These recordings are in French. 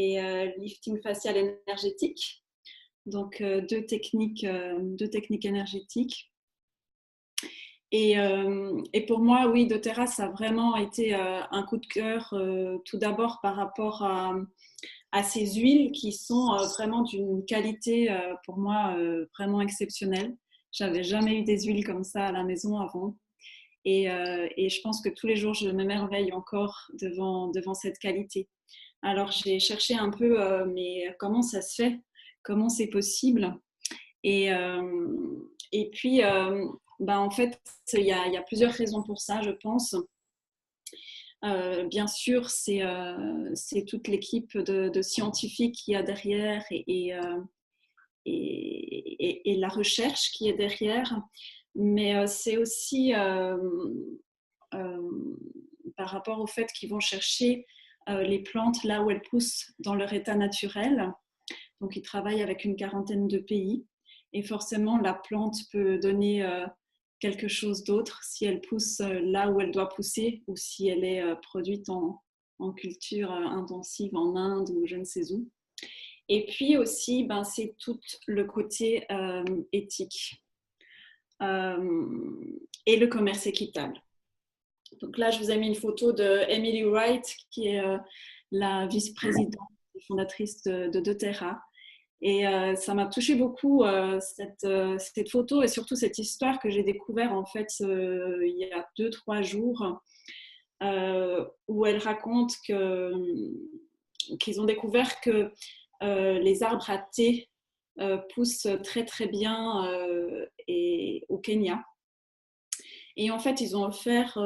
et lifting facial énergétique. Donc, deux techniques énergétiques. Et pour moi, oui, doTERRA, ça a vraiment été un coup de cœur, tout d'abord par rapport à ces huiles qui sont vraiment d'une qualité, pour moi, vraiment exceptionnelle. J'avais jamais eu des huiles comme ça à la maison avant. Et je pense que tous les jours, je m'émerveille encore devant cette qualité. Alors, j'ai cherché un peu, mais comment ça se fait? Comment c'est possible? Et, puis, en fait, il y a plusieurs raisons pour ça, je pense. Bien sûr, c'est toute l'équipe de scientifiques qu'il y a derrière et la recherche qui est derrière. Mais c'est aussi par rapport au fait qu'ils vont chercher les plantes là où elles poussent dans leur état naturel. Donc, ils travaillent avec une quarantaine de pays. Et forcément, la plante peut donner quelque chose d'autre si elle pousse là où elle doit pousser ou si elle est produite en culture intensive en Inde ou je ne sais où. Et puis aussi, c'est tout le côté éthique et le commerce équitable. Donc là, je vous ai mis une photo de Emily Wright, qui est la vice-présidente et fondatrice de doTERRA. Et ça m'a touchée beaucoup, cette photo et surtout cette histoire que j'ai découverte en fait il y a 2-3 jours, où elle raconte qu'ils ont découvert que les arbres à thé poussent très très bien au Kenya. Et en fait, ils ont offert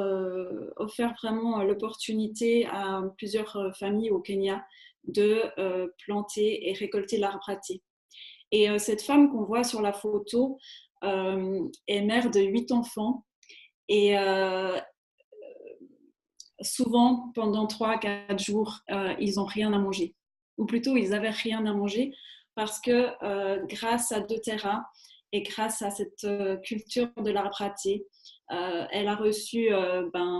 vraiment l'opportunité à plusieurs familles au Kenya de planter et récolter l'arbre à thé. Et cette femme qu'on voit sur la photo est mère de 8 enfants. Et souvent, pendant 3-4 jours, ils n'ont rien à manger. Ou plutôt, ils n'avaient rien à manger parce que grâce à doTERRA et grâce à cette culture de l'arbre à thé, elle a reçu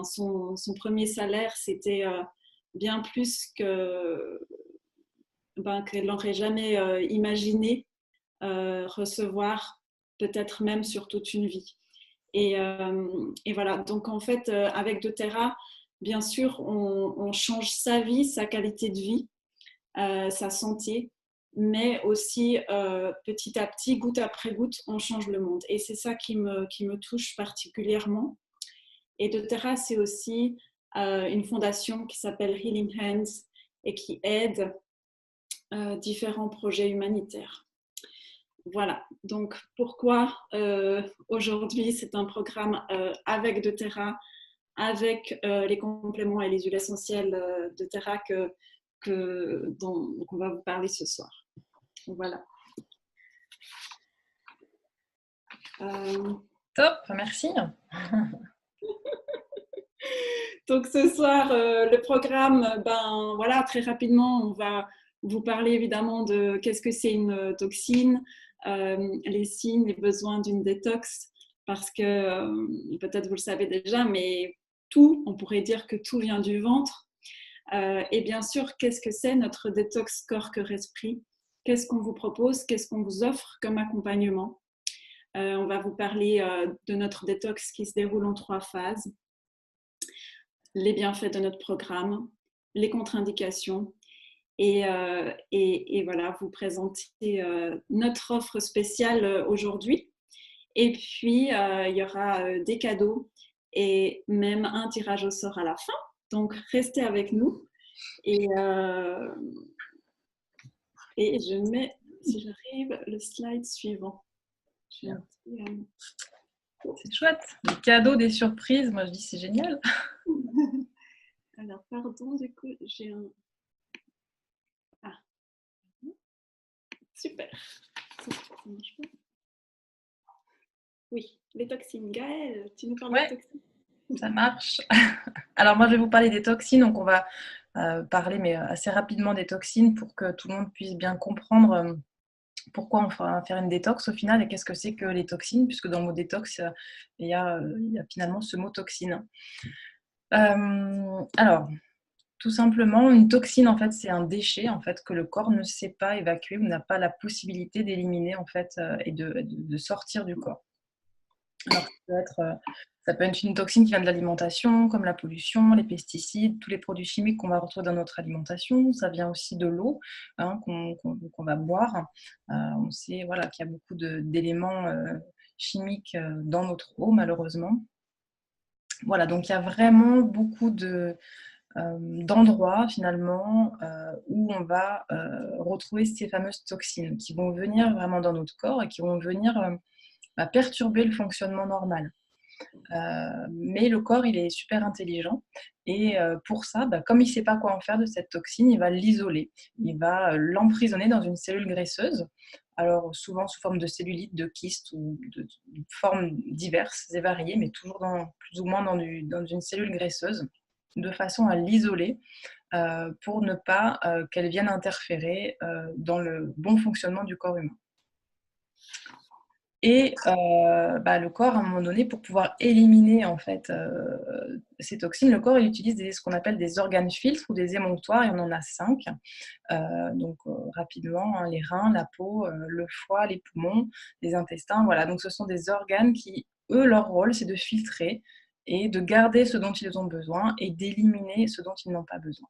son premier salaire, c'était bien plus qu'elle n'aurait jamais imaginé recevoir, peut-être même sur toute une vie. Et voilà, donc en fait, avec doTERRA, bien sûr, on change sa vie, sa qualité de vie, sa santé, mais aussi petit à petit, goutte après goutte, on change le monde. Et c'est ça qui me touche particulièrement. Et doTERRA, c'est aussi une fondation qui s'appelle Healing Hands et qui aide différents projets humanitaires. Voilà, donc pourquoi aujourd'hui c'est un programme avec doTERRA, avec les compléments et les huiles essentielles doTERRA dont on va vous parler ce soir. Voilà. Top, merci. Donc ce soir, le programme, voilà, très rapidement, on va vous parler évidemment de qu'est-ce que c'est une toxine, les signes, les besoins d'une détox, parce que peut-être vous le savez déjà, mais on pourrait dire que tout vient du ventre. Et bien sûr, qu'est-ce que c'est notre détox corps, cœur, esprit? Qu'est-ce qu'on vous propose? Qu'est-ce qu'on vous offre comme accompagnement? On va vous parler de notre détox qui se déroule en 3 phases. Les bienfaits de notre programme, les contre-indications et voilà, vous présenter notre offre spéciale aujourd'hui. Et puis, il y aura des cadeaux et même un tirage au sort à la fin. Donc, restez avec nous. Et je mets, si j'arrive, le slide suivant. C'est chouette. Des cadeaux, des surprises, moi je dis c'est génial. Alors, pardon, du coup, j'ai un... Ah, super. Oui, les toxines. Gaëlle, tu nous parles des toxines? Ça marche. Alors moi je vais vous parler des toxines, donc on va parler mais assez rapidement des toxines pour que tout le monde puisse bien comprendre pourquoi on va faire une détox au final et qu'est-ce que c'est que les toxines, puisque dans le mot détox, il y a finalement ce mot toxine. Alors, Tout simplement, une toxine, en fait, c'est un déchet en fait, que le corps ne sait pas évacuer ou n'a pas la possibilité d'éliminer en fait, et de sortir du corps. Alors ça peut être une toxine qui vient de l'alimentation, comme la pollution, les pesticides, tous les produits chimiques qu'on va retrouver dans notre alimentation. Ça vient aussi de l'eau, hein, qu'on va boire. On sait voilà, qu'il y a beaucoup d'éléments chimiques dans notre eau, malheureusement. Voilà, donc il y a vraiment beaucoup d'endroits finalement où on va retrouver ces fameuses toxines qui vont venir vraiment dans notre corps et qui vont venir perturber le fonctionnement normal. Mais le corps, il est super intelligent et pour ça, comme il ne sait pas quoi en faire de cette toxine, il va l'isoler. Il va l'emprisonner dans une cellule graisseuse, alors souvent sous forme de cellulite, de kyste ou de formes diverses et variées, mais toujours plus ou moins dans une cellule graisseuse, de façon à l'isoler pour ne pas qu'elle vienne interférer dans le bon fonctionnement du corps humain. Et le corps, à un moment donné, pour pouvoir éliminer en fait ces toxines, le corps il utilise ce qu'on appelle des organes filtres ou des émonctoires, et on en a 5. Rapidement, hein, les reins, la peau, le foie, les poumons, les intestins. Voilà, donc ce sont des organes qui, eux, leur rôle, c'est de filtrer et de garder ce dont ils ont besoin et d'éliminer ce dont ils n'ont pas besoin.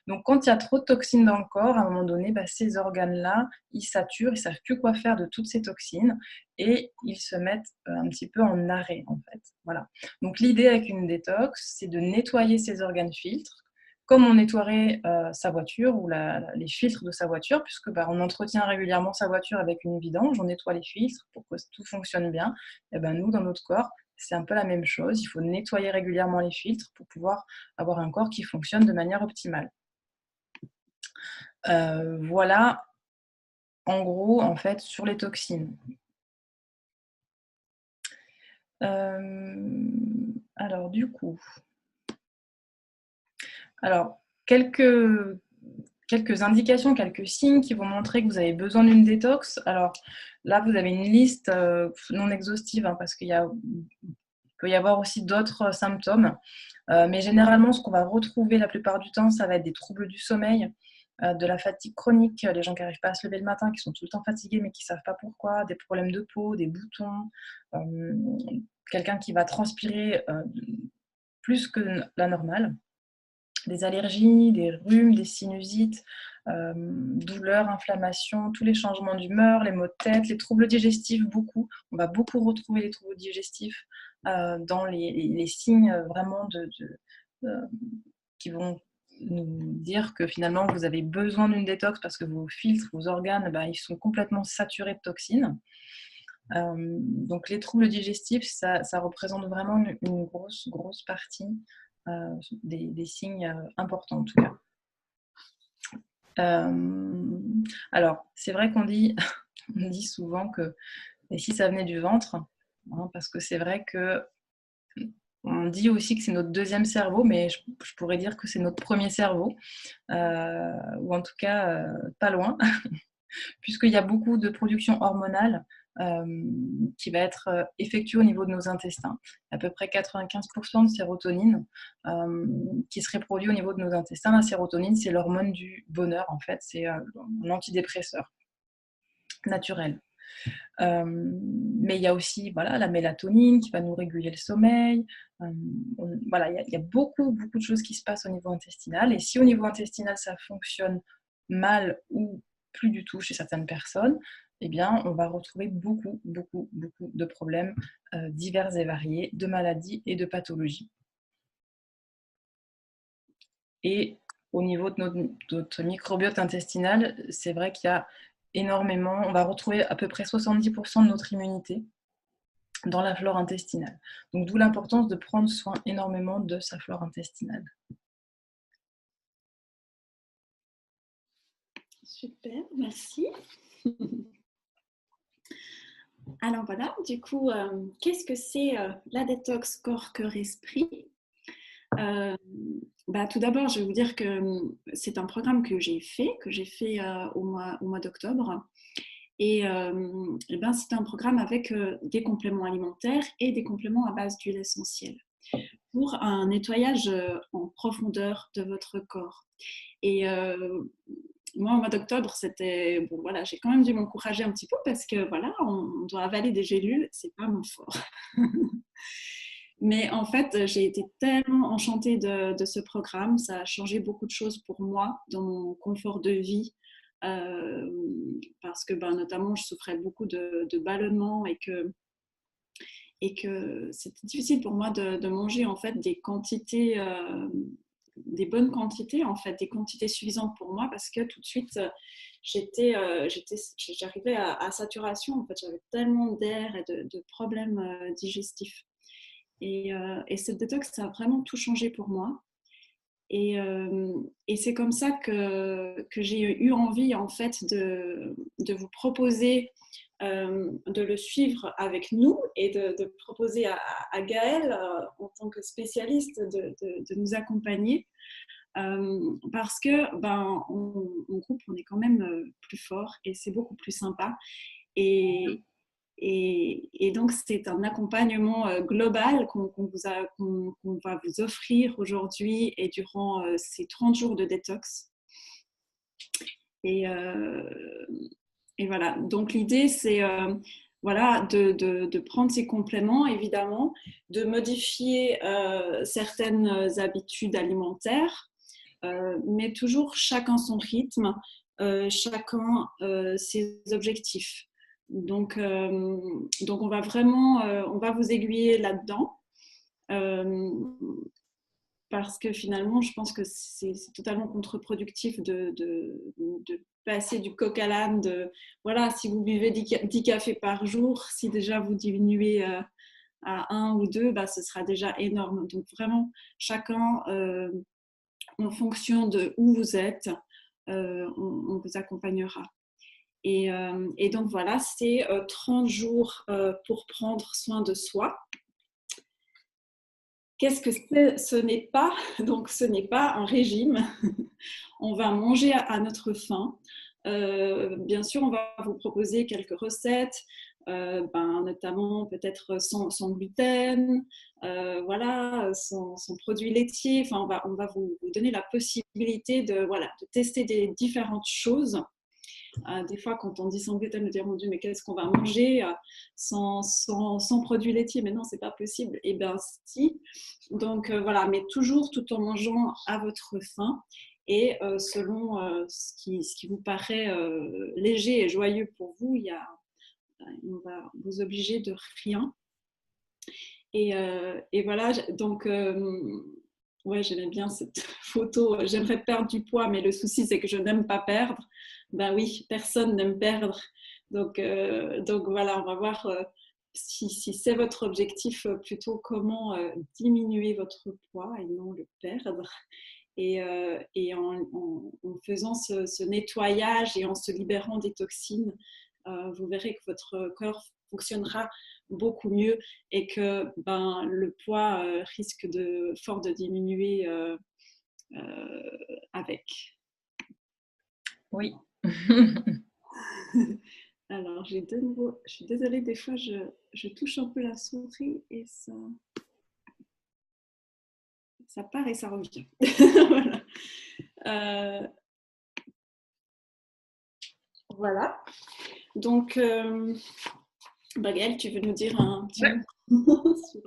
Donc, quand il y a trop de toxines dans le corps, à un moment donné, ces organes-là, ils saturent, ils ne savent plus quoi faire de toutes ces toxines et ils se mettent un petit peu en arrêt, en fait. Voilà. Donc, l'idée avec une détox, c'est de nettoyer ces organes filtres, comme on nettoierait sa voiture ou les filtres de sa voiture, puisque on entretient régulièrement sa voiture avec une vidange, on nettoie les filtres pour que tout fonctionne bien. Et nous, dans notre corps, c'est un peu la même chose. Il faut nettoyer régulièrement les filtres pour pouvoir avoir un corps qui fonctionne de manière optimale. Voilà, en gros, en fait, sur les toxines. Alors du coup, quelques indications, quelques signes qui vont montrer que vous avez besoin d'une détox. Alors là, vous avez une liste non exhaustive, hein, parce qu'il peut y avoir aussi d'autres symptômes. Mais généralement, ce qu'on va retrouver la plupart du temps, ça va être des troubles du sommeil, de la fatigue chronique, les gens qui n'arrivent pas à se lever le matin, qui sont tout le temps fatigués mais qui ne savent pas pourquoi, des problèmes de peau, des boutons, quelqu'un qui va transpirer plus que la normale, des allergies, des rhumes, des sinusites, douleurs, inflammations, tous les changements d'humeur, les maux de tête, les troubles digestifs, beaucoup. On va beaucoup retrouver les troubles digestifs dans les signes vraiment qui vont nous dire que finalement vous avez besoin d'une détox parce que vos filtres, vos organes, ils sont complètement saturés de toxines. Donc les troubles digestifs, ça représente vraiment une grosse partie des signes importants en tout cas. Alors, c'est vrai qu'on dit, on dit souvent que et si ça venait du ventre, hein, parce que c'est vrai que on dit aussi que c'est notre deuxième cerveau, mais je pourrais dire que c'est notre premier cerveau, ou en tout cas pas loin, puisqu'il y a beaucoup de production hormonale qui va être effectuée au niveau de nos intestins. À peu près 95% de sérotonine qui se produit au niveau de nos intestins. La sérotonine, c'est l'hormone du bonheur, en fait. C'est un antidépresseur naturel. Mais il y a aussi la mélatonine qui va nous réguler le sommeil. Il y a beaucoup de choses qui se passent au niveau intestinal. Et si au niveau intestinal, ça fonctionne mal ou plus du tout chez certaines personnes, eh bien, on va retrouver beaucoup de problèmes divers et variés, de maladies et de pathologies. Et au niveau de notre microbiote intestinal, c'est vrai qu'il y a énormément, on va retrouver à peu près 70% de notre immunité dans la flore intestinale. Donc d'où l'importance de prendre soin énormément de sa flore intestinale. Super, merci. Alors voilà, du coup, qu'est-ce que c'est la détox corps, cœur, esprit? Tout d'abord, je vais vous dire que c'est un programme que j'ai fait au mois d'octobre. Et c'est un programme avec des compléments alimentaires et des compléments à base d'huile essentielle. pour un nettoyage en profondeur de votre corps. Et moi, au mois d'octobre, c'était bon, voilà, j'ai quand même dû m'encourager un petit peu parce que voilà, on doit avaler des gélules, c'est pas mon fort. Mais en fait, j'ai été tellement enchantée de ce programme, ça a changé beaucoup de choses pour moi dans mon confort de vie. Parce que notamment je souffrais beaucoup de ballonnements et que c'était difficile pour moi de manger en fait des quantités, des bonnes quantités en fait, des quantités suffisantes pour moi parce que tout de suite j'arrivais à saturation en fait, j'avais tellement d'air et de problèmes digestifs et cette détox ça a vraiment tout changé pour moi. Et c'est comme ça que j'ai eu envie en fait de vous proposer de le suivre avec nous et de proposer à Gaëlle en tant que spécialiste de nous accompagner parce que en groupe on est quand même plus fort et c'est beaucoup plus sympa et donc, c'est un accompagnement global qu'on va vous offrir aujourd'hui et durant ces 30 jours de détox. Et voilà, donc l'idée, c'est voilà, de prendre ces compléments, évidemment, de modifier certaines habitudes alimentaires, mais toujours chacun son rythme, chacun ses objectifs. Donc on va vraiment, on va vous aiguiller là-dedans parce que finalement, je pense que c'est totalement contre-productif de passer du coq à l'âne. Voilà, si vous buvez 10 cafés par jour, si déjà vous diminuez à 1 ou 2, ce sera déjà énorme. Donc vraiment, chacun, en fonction de où vous êtes, on vous accompagnera. Et donc voilà, c'est 30 jours pour prendre soin de soi. Qu'est-ce que c'est ? Ce n'est pas, donc ce n'est pas un régime. On va manger à notre faim. Bien sûr, on va vous proposer quelques recettes, notamment peut-être sans gluten, voilà, sans produits laitiers. Enfin, on va vous donner la possibilité de tester des différentes choses. Des fois, quand on dit sans gluten, on dit mon Dieu, mais qu'est-ce qu'on va manger sans produits laitiers? Mais non, c'est pas possible. Eh bien, si. Donc voilà, mais toujours tout en mangeant à votre faim et selon ce qui vous paraît léger et joyeux pour vous, on va vous obliger de rien. Et voilà, donc ouais, j'aimais bien cette photo. J'aimerais perdre du poids, mais le souci, c'est que je n'aime pas perdre. Ben oui, personne n'aime perdre. Donc voilà, on va voir si c'est votre objectif, plutôt comment diminuer votre poids et non le perdre. Et en faisant ce nettoyage et en se libérant des toxines, vous verrez que votre corps fonctionnera beaucoup mieux et que le poids risque fort de diminuer avec. Oui. Alors, j'ai de nouveau, je suis désolée, des fois je touche un peu la souris et ça part et ça revient. Voilà. Voilà. Donc, Gaëlle, tu veux nous dire un petit mot sur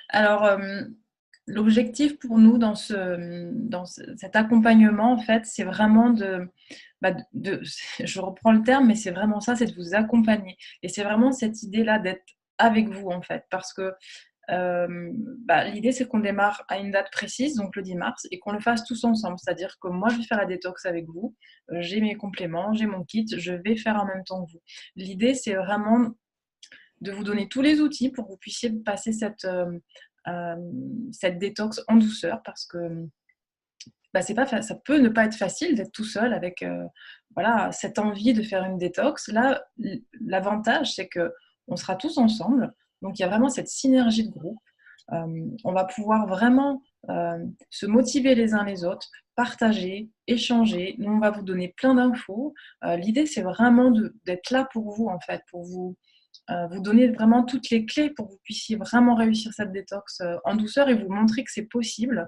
Alors, l'objectif pour nous dans cet accompagnement, en fait, c'est vraiment je reprends le terme, mais c'est vraiment ça, c'est de vous accompagner. Et c'est vraiment cette idée-là d'être avec vous, en fait, parce que l'idée, c'est qu'on démarre à une date précise, donc le 10 mars, et qu'on le fasse tous ensemble. C'est-à-dire que moi, je vais faire la détox avec vous, j'ai mes compléments, j'ai mon kit, je vais faire en même temps que vous. L'idée, c'est vraiment de vous donner tous les outils pour que vous puissiez passer cette détox en douceur, parce que ça peut ne pas être facile d'être tout seul avec cette envie de faire une détox. Là, l'avantage, c'est qu'on sera tous ensemble, donc il y a vraiment cette synergie de groupe. On va pouvoir vraiment se motiver les uns les autres, partager, échanger. Nous, on va vous donner plein d'infos. L'idée, c'est vraiment d'être là pour vous, en fait, pour vous vous donner vraiment toutes les clés pour que vous puissiez vraiment réussir cette détox en douceur et vous montrer que c'est possible,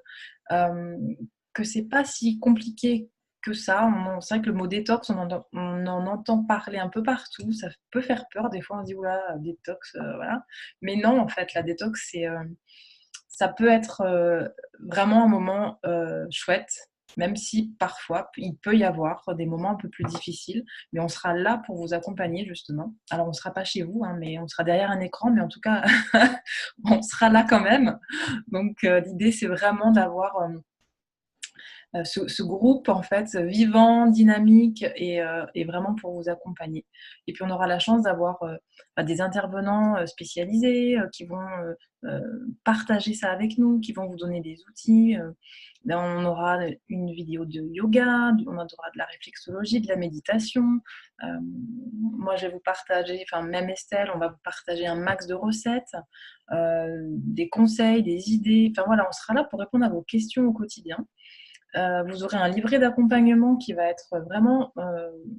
que c'est pas si compliqué que ça. C'est vrai que le mot détox, on en entend parler un peu partout, ça peut faire peur, des fois on se dit: «Ouh là, détox, voilà». Mais non, en fait, la détox, ça peut être, vraiment un moment, chouette, même si parfois il peut y avoir des moments un peu plus difficiles, mais on sera là pour vous accompagner justement. Alors on ne sera pas chez vous, hein, mais on sera derrière un écran, mais en tout cas, on sera là quand même. Donc l'idée, c'est vraiment d'avoir, ce groupe en fait vivant, dynamique et vraiment pour vous accompagner. Et puis on aura la chance d'avoir des intervenants spécialisés qui vont partager ça avec nous, qui vont vous donner des outils. On aura une vidéo de yoga, on aura de la réflexologie, de la méditation. Moi, je vais vous partager, enfin même Estelle, on va vous partager un max de recettes, des conseils, des idées. Enfin voilà, on sera là pour répondre à vos questions au quotidien. Vous aurez un livret d'accompagnement qui va être vraiment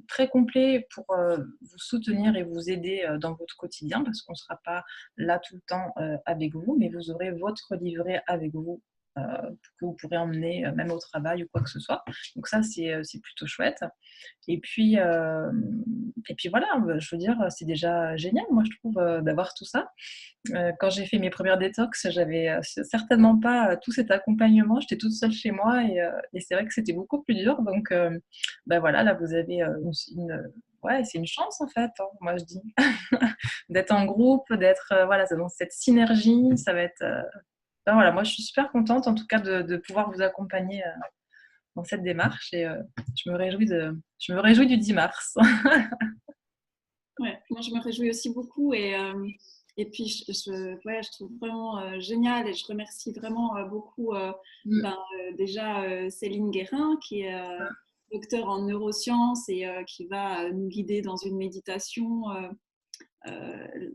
très complet pour vous soutenir et vous aider dans votre quotidien parce qu'on ne sera pas là tout le temps avec vous, mais vous aurez votre livret avec vous que vous pourrez emmener même au travail ou quoi que ce soit. Donc ça, c'est plutôt chouette. Et puis voilà, je veux dire, c'est déjà génial, moi, je trouve, d'avoir tout ça. Quand j'ai fait mes premières détox, j'avais certainement pas tout cet accompagnement. J'étais toute seule chez moi et c'est vrai que c'était beaucoup plus dur. Donc, voilà, là, vous avez ouais, c'est une chance en fait, hein, moi je dis, d'être en groupe, d'être voilà, dans cette synergie. Ça va être. Voilà, moi je suis super contente en tout cas de pouvoir vous accompagner dans cette démarche et je me réjouis du 10 mars. Ouais, moi je me réjouis aussi beaucoup et puis ouais, je trouve vraiment génial et je remercie vraiment beaucoup déjà Céline Guérin qui est docteur en neurosciences et qui va nous guider dans une méditation euh,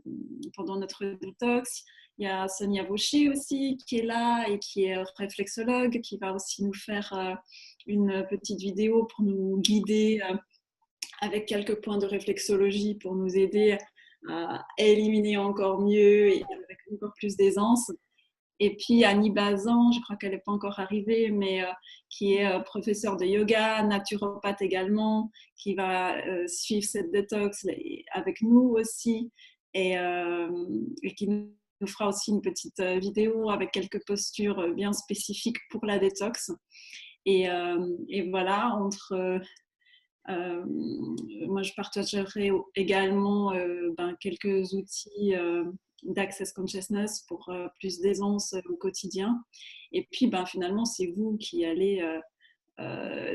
pendant notre détox. Il y a Sonia Vaucher aussi qui est là et qui est réflexologue qui va aussi nous faire une petite vidéo pour nous guider avec quelques points de réflexologie pour nous aider à éliminer encore mieux et avec encore plus d'aisance. Et puis Annie Bazan, je crois qu'elle n'est pas encore arrivée, mais qui est professeure de yoga, naturopathe également, qui va suivre cette détox avec nous aussi et qui nous fera aussi une petite vidéo avec quelques postures bien spécifiques pour la détox. Et voilà, moi, je partagerai également quelques outils d'Access Consciousness pour plus d'aisance au quotidien. Et puis, finalement, c'est vous qui allez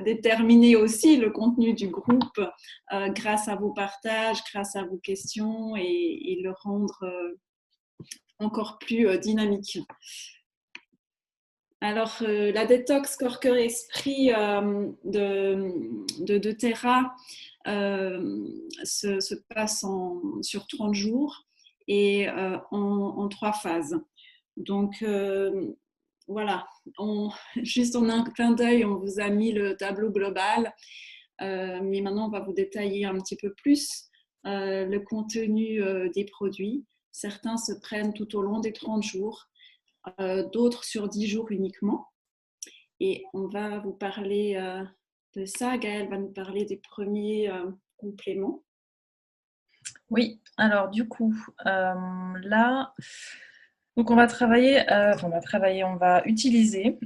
déterminer aussi le contenu du groupe grâce à vos partages, grâce à vos questions et le rendre encore plus dynamique. Alors, la détox corps-cœur-esprit de Terra se passe sur 30 jours et en 3 phases. Donc, voilà, juste en un clin d'œil, on vous a mis le tableau global, mais maintenant, on va vous détailler un petit peu plus le contenu des produits. Certains se prennent tout au long des 30 jours. D'autres sur 10 jours uniquement. Et on va vous parler de ça. Gaëlle va nous parler des premiers compléments. Oui, alors du coup, là, donc on va utiliser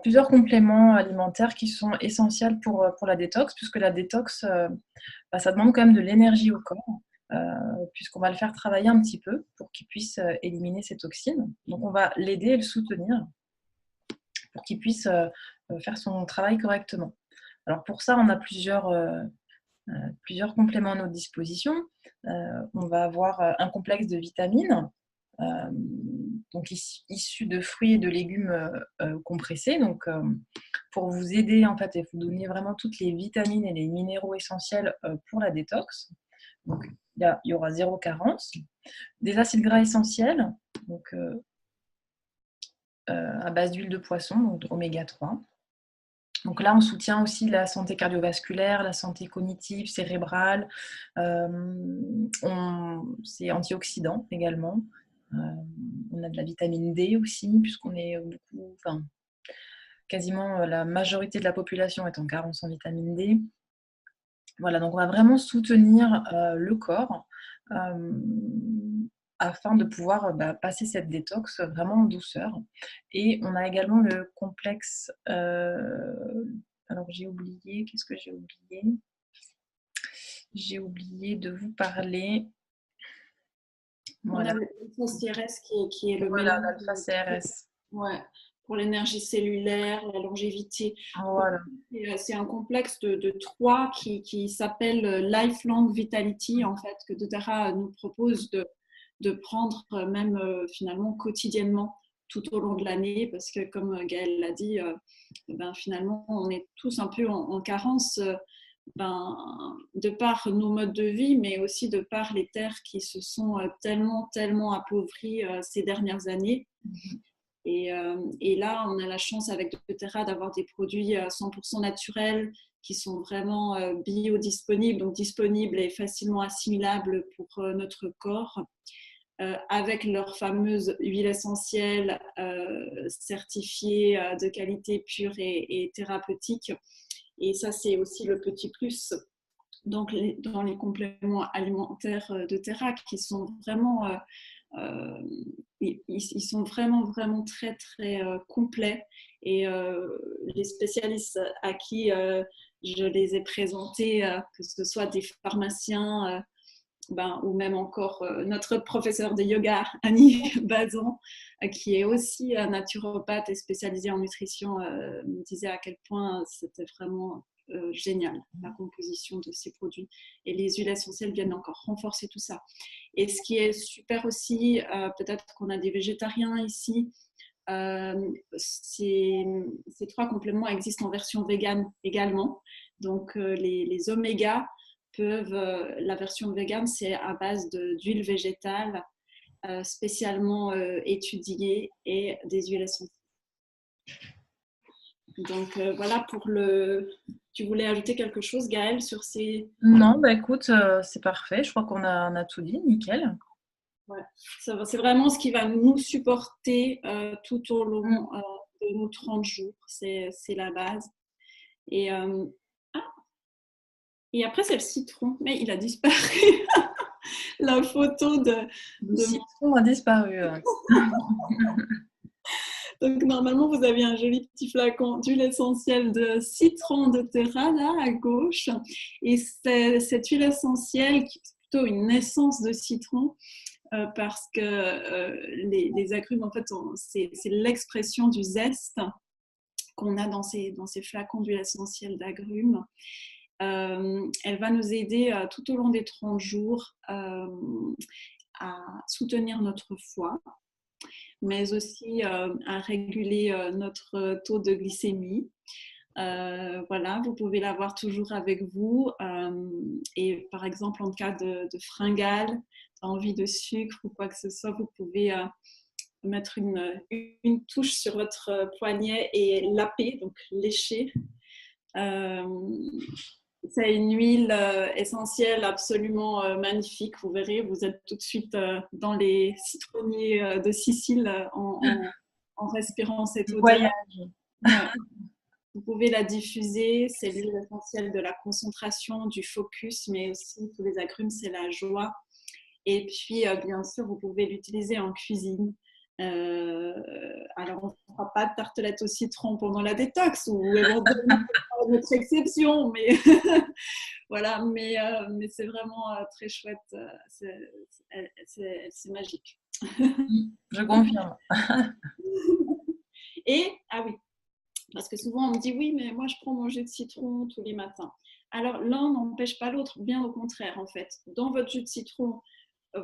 plusieurs compléments alimentaires qui sont essentiels pour la détox, puisque la détox, ça demande quand même de l'énergie au corps. Puisqu'on va le faire travailler un petit peu pour qu'il puisse éliminer ces toxines. Donc on va l'aider et le soutenir pour qu'il puisse faire son travail correctement. Alors pour ça, on a plusieurs compléments à notre disposition. On va avoir un complexe de vitamines, donc issu de fruits et de légumes compressés, donc pour vous aider en fait et vous donner vraiment toutes les vitamines et les minéraux essentiels pour la détox. Donc il y aura 0 carence. Des acides gras essentiels, donc à base d'huile de poisson, donc oméga 3. Donc là, on soutient aussi la santé cardiovasculaire, la santé cognitive, cérébrale. C'est antioxydant également. On a de la vitamine D aussi, puisqu'on est beaucoup, enfin, quasiment la majorité de la population est en carence en vitamine D. Voilà, donc on va vraiment soutenir le corps afin de pouvoir passer cette détox vraiment en douceur. Et on a également le complexe, alors j'ai oublié, qu'est-ce que j'ai oublié? J'ai oublié de vous parler. On a Voilà, le CRS qui est le voilà, mélange l'alpha-CRS. ouais, pour l'énergie cellulaire, la longévité. Donc, Voilà. c'est un complexe de trois qui s'appelle Lifelong Vitality, en fait, que doTERRA nous propose de prendre même finalement quotidiennement tout au long de l'année, parce que comme Gaëlle l'a dit, ben, finalement, on est tous un peu en carence. Ben, de par nos modes de vie, mais aussi de par les terres qui se sont tellement appauvries ces dernières années. Et là, on a la chance avec doTERRA d'avoir des produits 100% naturels qui sont vraiment biodisponibles, donc disponibles et facilement assimilables pour notre corps, avec leur fameuse huile essentielle certifiée de qualité pure et thérapeutique. Et ça, c'est aussi le petit plus donc dans les compléments alimentaires doTERRA qui sont vraiment ils sont vraiment très complets et les spécialistes à qui je les ai présentés, que ce soit des pharmaciens ou même encore notre professeur de yoga, Annie Bazan, qui est aussi naturopathe et spécialisée en nutrition, me disait à quel point c'était vraiment génial, la composition de ces produits. Et les huiles essentielles viennent encore renforcer tout ça. Et ce qui est super aussi, peut-être qu'on a des végétariens ici, ces trois compléments existent en version végane également. Donc les omégas peuvent, la version végane, c'est à base d'huile végétale spécialement étudiée et des huiles essentielles. Donc voilà pour le. Tu voulais ajouter quelque chose, Gaëlle, sur ces. Non, écoute, c'est parfait. Je crois qu'on a tout dit, nickel. Ouais. C'est vraiment ce qui va nous supporter tout au long de nos 30 jours. C'est la base. Et, et après, c'est le citron. Mais il a disparu. La photo Le citron a disparu. Donc, normalement, vous avez un joli petit flacon d'huile essentielle de citron doTERRA, là, à gauche. Et c'est cette huile essentielle qui est plutôt une essence de citron parce que les agrumes, en fait, c'est l'expression du zeste qu'on a dans ces flacons d'huile essentielle d'agrumes. Elle va nous aider tout au long des 30 jours à soutenir notre foie, mais aussi à réguler notre taux de glycémie. Voilà, vous pouvez l'avoir toujours avec vous. Et par exemple, en cas de fringale, envie de sucre ou quoi que ce soit, vous pouvez mettre une touche sur votre poignet et laper, donc lécher. C'est une huile essentielle absolument magnifique. Vous verrez, vous êtes tout de suite dans les citronniers de Sicile en respirant cette odeur. Voyage. Ouais. Vous pouvez la diffuser. C'est l'huile essentielle de la concentration, du focus, mais aussi tous les agrumes, c'est la joie. Et puis, bien sûr, vous pouvez l'utiliser en cuisine. Alors, on ne fera pas de tartelette au citron pendant la détox ou éventuellement notre exception, mais voilà, mais c'est vraiment très chouette. C'est magique. Je confirme. Et, ah oui, parce que souvent on me dit oui, mais moi je prends mon jus de citron tous les matins. Alors l'un n'empêche pas l'autre, bien au contraire en fait. Dans votre jus de citron,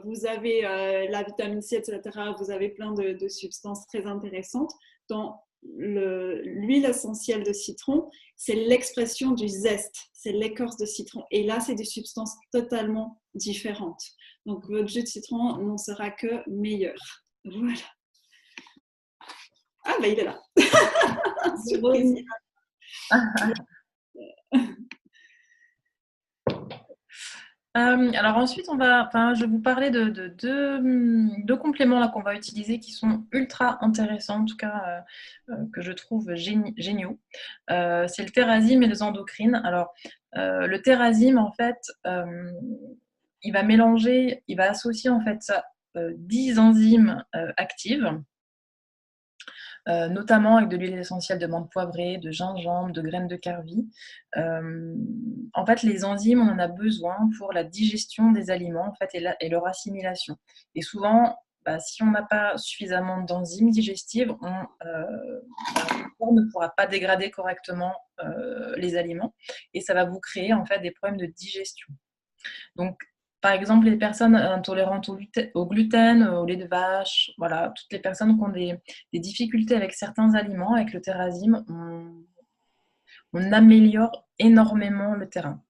vous avez la vitamine C, etc. Vous avez plein de substances très intéressantes. Dans l'huile essentielle de citron, c'est l'expression du zeste, c'est l'écorce de citron. Et là, c'est des substances totalement différentes. Donc, votre jus de citron n'en sera que meilleur. Voilà. Ah, ben il est là. Surprise. Alors ensuite, je vais vous parler de deux compléments là qu'on va utiliser qui sont ultra intéressants, en tout cas que je trouve géniaux. C'est le Thérazine et les endocrines. Alors le Thérazine, en fait, il va associer en fait 10 enzymes actives. Notamment avec de l'huile essentielle de menthe poivrée, de gingembre, de graines de carvi. En fait, les enzymes, on en a besoin pour la digestion des aliments en fait, et leur assimilation. Et souvent, si on n'a pas suffisamment d'enzymes digestives, le corps ne pourra pas dégrader correctement les aliments et ça va vous créer en fait des problèmes de digestion. Donc, par exemple, les personnes intolérantes au gluten, au lait de vache, voilà, toutes les personnes qui ont des difficultés avec certains aliments, avec le Thérazine, on améliore énormément le terrain.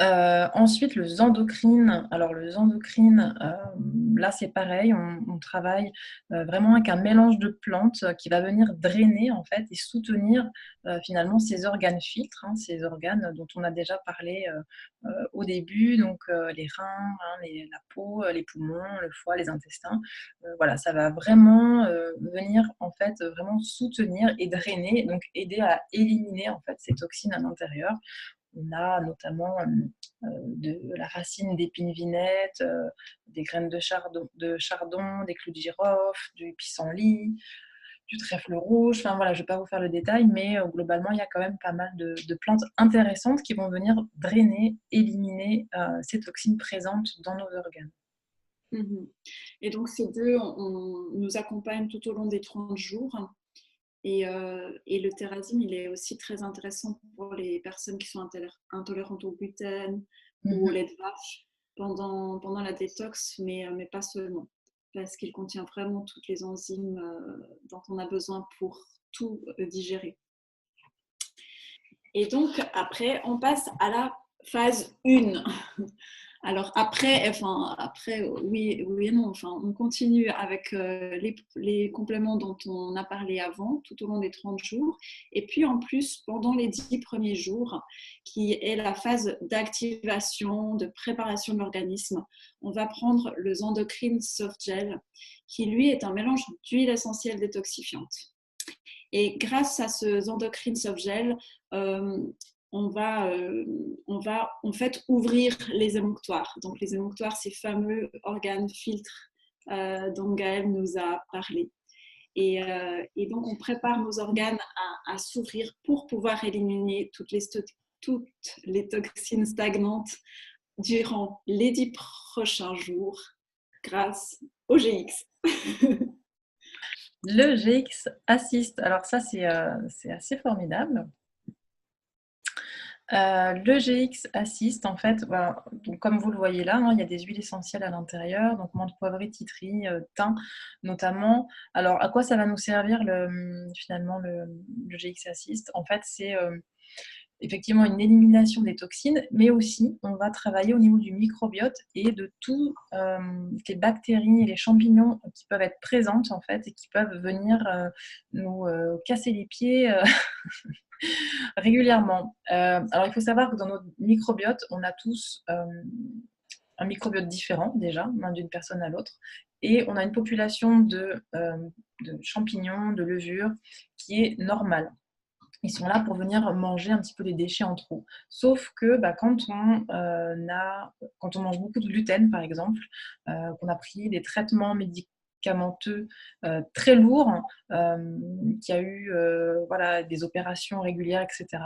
Ensuite, le Zendocrine. Alors, le Zendocrine, là, c'est pareil, on travaille vraiment avec un mélange de plantes qui va venir drainer, en fait, et soutenir finalement ces organes filtres, hein, ces organes dont on a déjà parlé au début, donc les reins, hein, la peau, les poumons, le foie, les intestins. Voilà, ça va vraiment venir, en fait, vraiment soutenir et drainer, donc aider à éliminer, en fait, ces toxines à l'intérieur. On a notamment de la racine d'épine vinette, des graines de chardon, des clous de girofle, du pissenlit, du trèfle rouge. Enfin voilà, je ne vais pas vous faire le détail, mais globalement, il y a quand même pas mal de plantes intéressantes qui vont venir drainer, éliminer ces toxines présentes dans nos organes. Et donc, ces deux nous accompagnent tout au long des 30 jours. Et le Thérazine, il est aussi très intéressant pour les personnes qui sont intolérantes au gluten ou au lait de vache pendant la détox, mais pas seulement, parce qu'il contient vraiment toutes les enzymes dont on a besoin pour tout digérer. Et donc, après, on passe à la phase 1. Alors après, oui et non. Enfin, on continue avec les compléments dont on a parlé avant, tout au long des 30 jours. Et puis en plus, pendant les 10 premiers jours, qui est la phase d'activation, de préparation de l'organisme, on va prendre le Zendocrine Soft Gel, qui lui est un mélange d'huile essentielle détoxifiante. Et grâce à ce Zendocrine Soft Gel, on va en fait ouvrir les émonctoires. Donc les émonctoires, ces fameux organes filtres dont Gaëlle nous a parlé. Et donc on prépare nos organes à s'ouvrir pour pouvoir éliminer toutes les toxines stagnantes durant les 10 prochains jours grâce au GX. Le GX Assist, alors ça c'est assez formidable. Le GX Assist, en fait, donc comme vous le voyez là, hein, il y a des huiles essentielles à l'intérieur, donc menthe poivrée, titri, thym notamment. Alors, à quoi ça va nous servir finalement le GX Assist? En fait, c'est effectivement une élimination des toxines, mais aussi on va travailler au niveau du microbiote et de toutes les bactéries et les champignons qui peuvent être présentes en fait et qui peuvent venir nous casser les pieds régulièrement. Alors il faut savoir que dans notre microbiote, on a tous un microbiote différent déjà, d'une personne à l'autre, et on a une population de champignons, de levures qui est normale. Ils sont là pour venir manger un petit peu les déchets en trop. Sauf que quand on mange beaucoup de gluten, par exemple, qu'on a pris des traitements médicamenteux très lourds, qu'il y a eu des opérations régulières, etc.,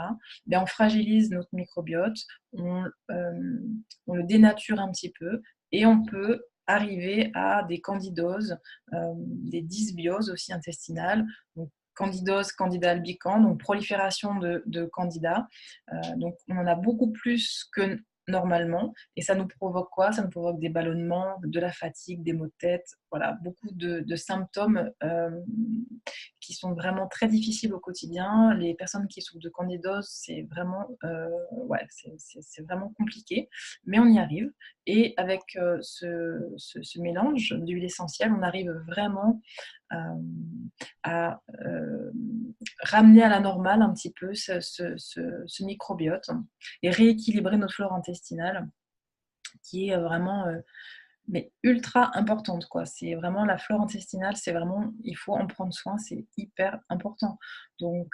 on fragilise notre microbiote, on le dénature un petit peu et on peut arriver à des candidoses, des dysbioses aussi intestinales. Donc, candidose, candida albicans, donc prolifération de candidats. Donc on en a beaucoup plus que normalement et ça nous provoque quoi? Ça nous provoque des ballonnements, de la fatigue, des maux de tête, voilà, beaucoup de symptômes qui sont vraiment très difficiles au quotidien. Les personnes qui souffrent de candidose, c'est vraiment, c'est vraiment compliqué, mais on y arrive. Et avec ce mélange d'huile essentielle, on arrive vraiment à ramener à la normale un petit peu ce microbiote et rééquilibrer notre flore intestinale qui est vraiment mais ultra importante, quoi. C'est vraiment la flore intestinale, c'est vraiment il faut en prendre soin, c'est hyper important. Donc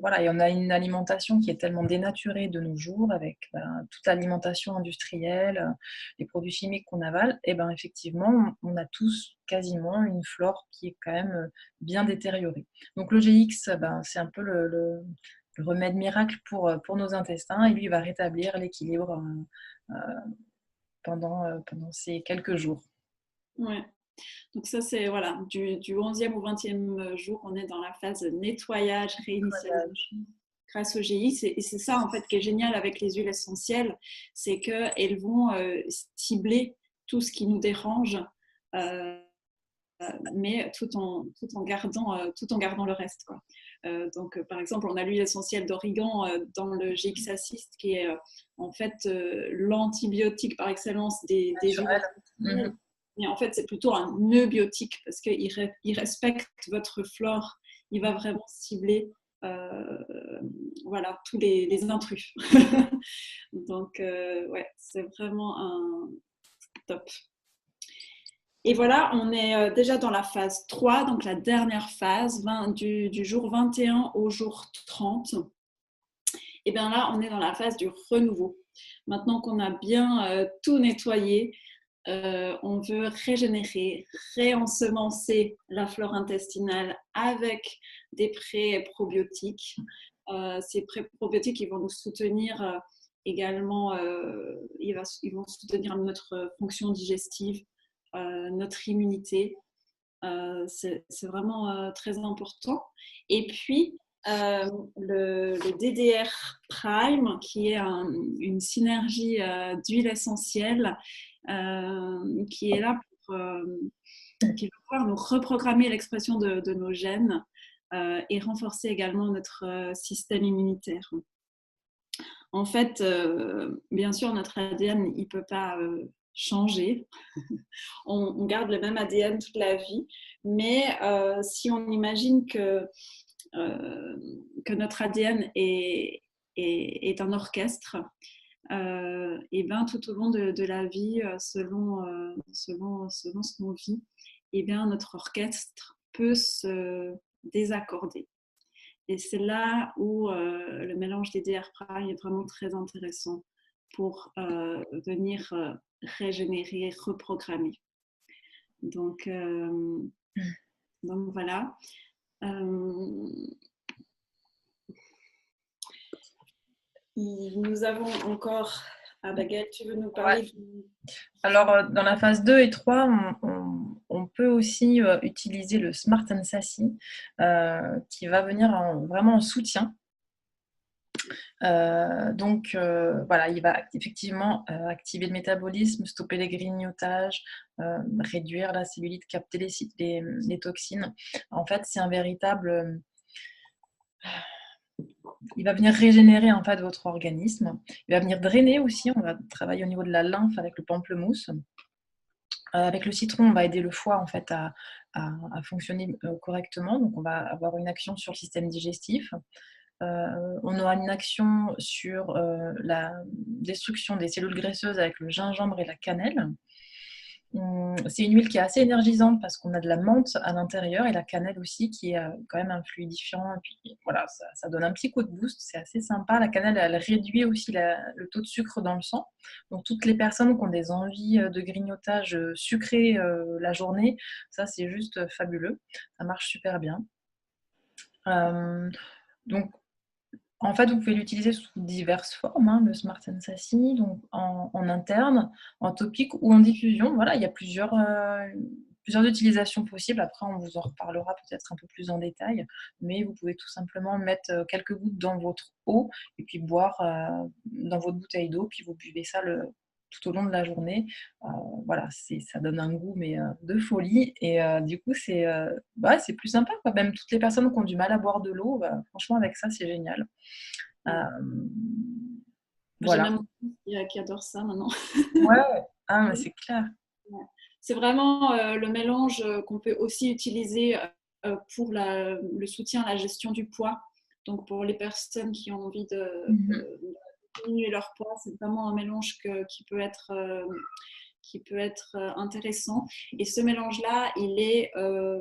voilà et on a une alimentation qui est tellement dénaturée de nos jours avec, ben, toute l'alimentation industrielle, les produits chimiques qu'on avale et ben, effectivement, on a tous quasiment une flore qui est quand même, bien détériorée. Donc le GX, ben, c'est un peu le remède miracle pour nos intestins et lui, il va rétablir l'équilibre, pendant ces quelques jours. Ouais. Donc ça, c'est voilà, du 11e au 20e jour, on est dans la phase de nettoyage, réinitialisation grâce au GX. Et c'est ça, en fait, qui est génial avec les huiles essentielles, c'est qu'elles vont cibler tout ce qui nous dérange, euh, mais tout en gardant le reste, quoi. Donc, par exemple, on a l'huile essentielle d'origan dans le GX Assist, qui est en fait l'antibiotique par excellence des huiles Naturel. essentielles. Mais en fait, c'est plutôt un eubiotique parce qu'il respecte votre flore. Il va vraiment cibler voilà, tous les intrus. Donc, ouais, c'est vraiment un top. Et voilà, on est déjà dans la phase 3, donc la dernière phase, du jour 21 au jour 30. Et bien là, on est dans la phase du renouveau. Maintenant qu'on a bien tout nettoyé, on veut régénérer, réensemencer la flore intestinale avec des pré-probiotiques. Ces pré-probiotiques, ils vont nous soutenir également, ils vont soutenir notre fonction digestive, notre immunité. C'est vraiment très important. Et puis, le DDR Prime, qui est une synergie d'huile essentielle qui est là qui va pouvoir nous reprogrammer l'expression de nos gènes et renforcer également notre système immunitaire. En fait, bien sûr, notre ADN, il ne peut pas changer. On garde le même ADN toute la vie, mais si on imagine que notre ADN est un orchestre, et ben tout au long de la vie, selon ce qu'on vit, et bien notre orchestre peut se désaccorder. Et c'est là où le mélange des DR Prime est vraiment très intéressant pour venir régénérer, reprogrammer. Donc voilà. Nous avons encore Baguette, tu veux nous parler Ouais. Alors, dans la phase 2 et 3, on peut aussi utiliser le Smart and Sassy qui va venir vraiment en soutien. Donc, voilà, il va effectivement activer le métabolisme, stopper les grignotages, réduire la cellulite, capter les toxines. En fait, c'est un véritable il va venir régénérer en fait votre organisme. Il va venir drainer aussi. On va travailler au niveau de la lymphe avec le pamplemousse. Avec le citron, on va aider le foie en fait à fonctionner correctement. Donc, on va avoir une action sur le système digestif. On aura une action sur la destruction des cellules graisseuses avec le gingembre et la cannelle. C'est une huile qui est assez énergisante parce qu'on a de la menthe à l'intérieur et la cannelle aussi qui est quand même un fluidifiant. Et puis voilà, ça donne un petit coup de boost, c'est assez sympa. La cannelle, elle réduit aussi le taux de sucre dans le sang. Donc toutes les personnes qui ont des envies de grignotage sucré la journée, ça c'est juste fabuleux. Ça marche super bien. Donc en fait, vous pouvez l'utiliser sous diverses formes, hein, le Smart and Sassy, donc en interne, en topique ou en diffusion. Voilà, il y a plusieurs utilisations possibles. Après, on vous en reparlera peut-être un peu plus en détail, mais vous pouvez tout simplement mettre quelques gouttes dans votre eau et puis boire dans votre bouteille d'eau, puis vous buvez ça tout au long de la journée. Voilà, ça donne un goût mais de folie et du coup, c'est plus sympa, quoi. Même toutes les personnes qui ont du mal à boire de l'eau, franchement, avec ça, c'est génial. J'ai Voilà. même mon fils qui adore ça maintenant. Ouais, ah, mais c'est clair. c'est vraiment le mélange qu'on peut aussi utiliser pour le soutien à la gestion du poids. Donc pour les personnes qui ont envie de diminuer leur poids, c'est vraiment un mélange qui peut être intéressant. Et ce mélange-là, il est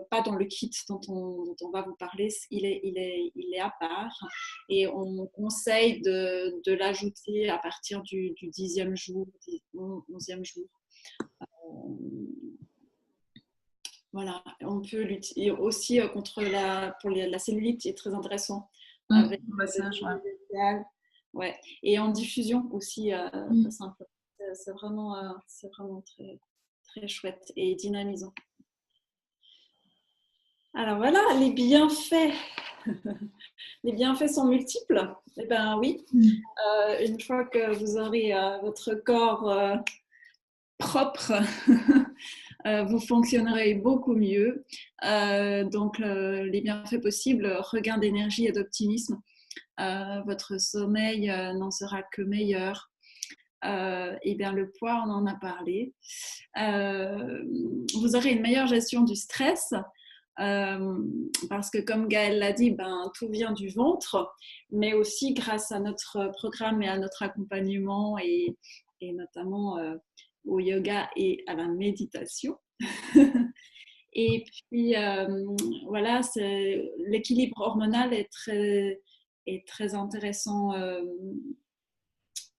pas dans le kit dont on va vous parler, il est à part. Et on conseille de l'ajouter à partir du 10e jour, 11e jour. Voilà, on peut l'utiliser aussi contre pour la cellulite, qui est très intéressant. Avec le massage, ouais. Et en diffusion aussi, c'est vraiment très, très chouette et dynamisant. Alors voilà, les bienfaits. Les bienfaits sont multiples. Eh bien oui, une fois que vous aurez votre corps propre, vous fonctionnerez beaucoup mieux. Donc les bienfaits possibles, regain d'énergie et d'optimisme. Votre sommeil n'en sera que meilleur. Et bien le poids, on en a parlé. Vous aurez une meilleure gestion du stress. Parce que comme Gaëlle l'a dit, tout vient du ventre, mais aussi grâce à notre programme et à notre accompagnement et notamment au yoga et à la méditation. Et puis voilà, l'équilibre hormonal est très intéressant.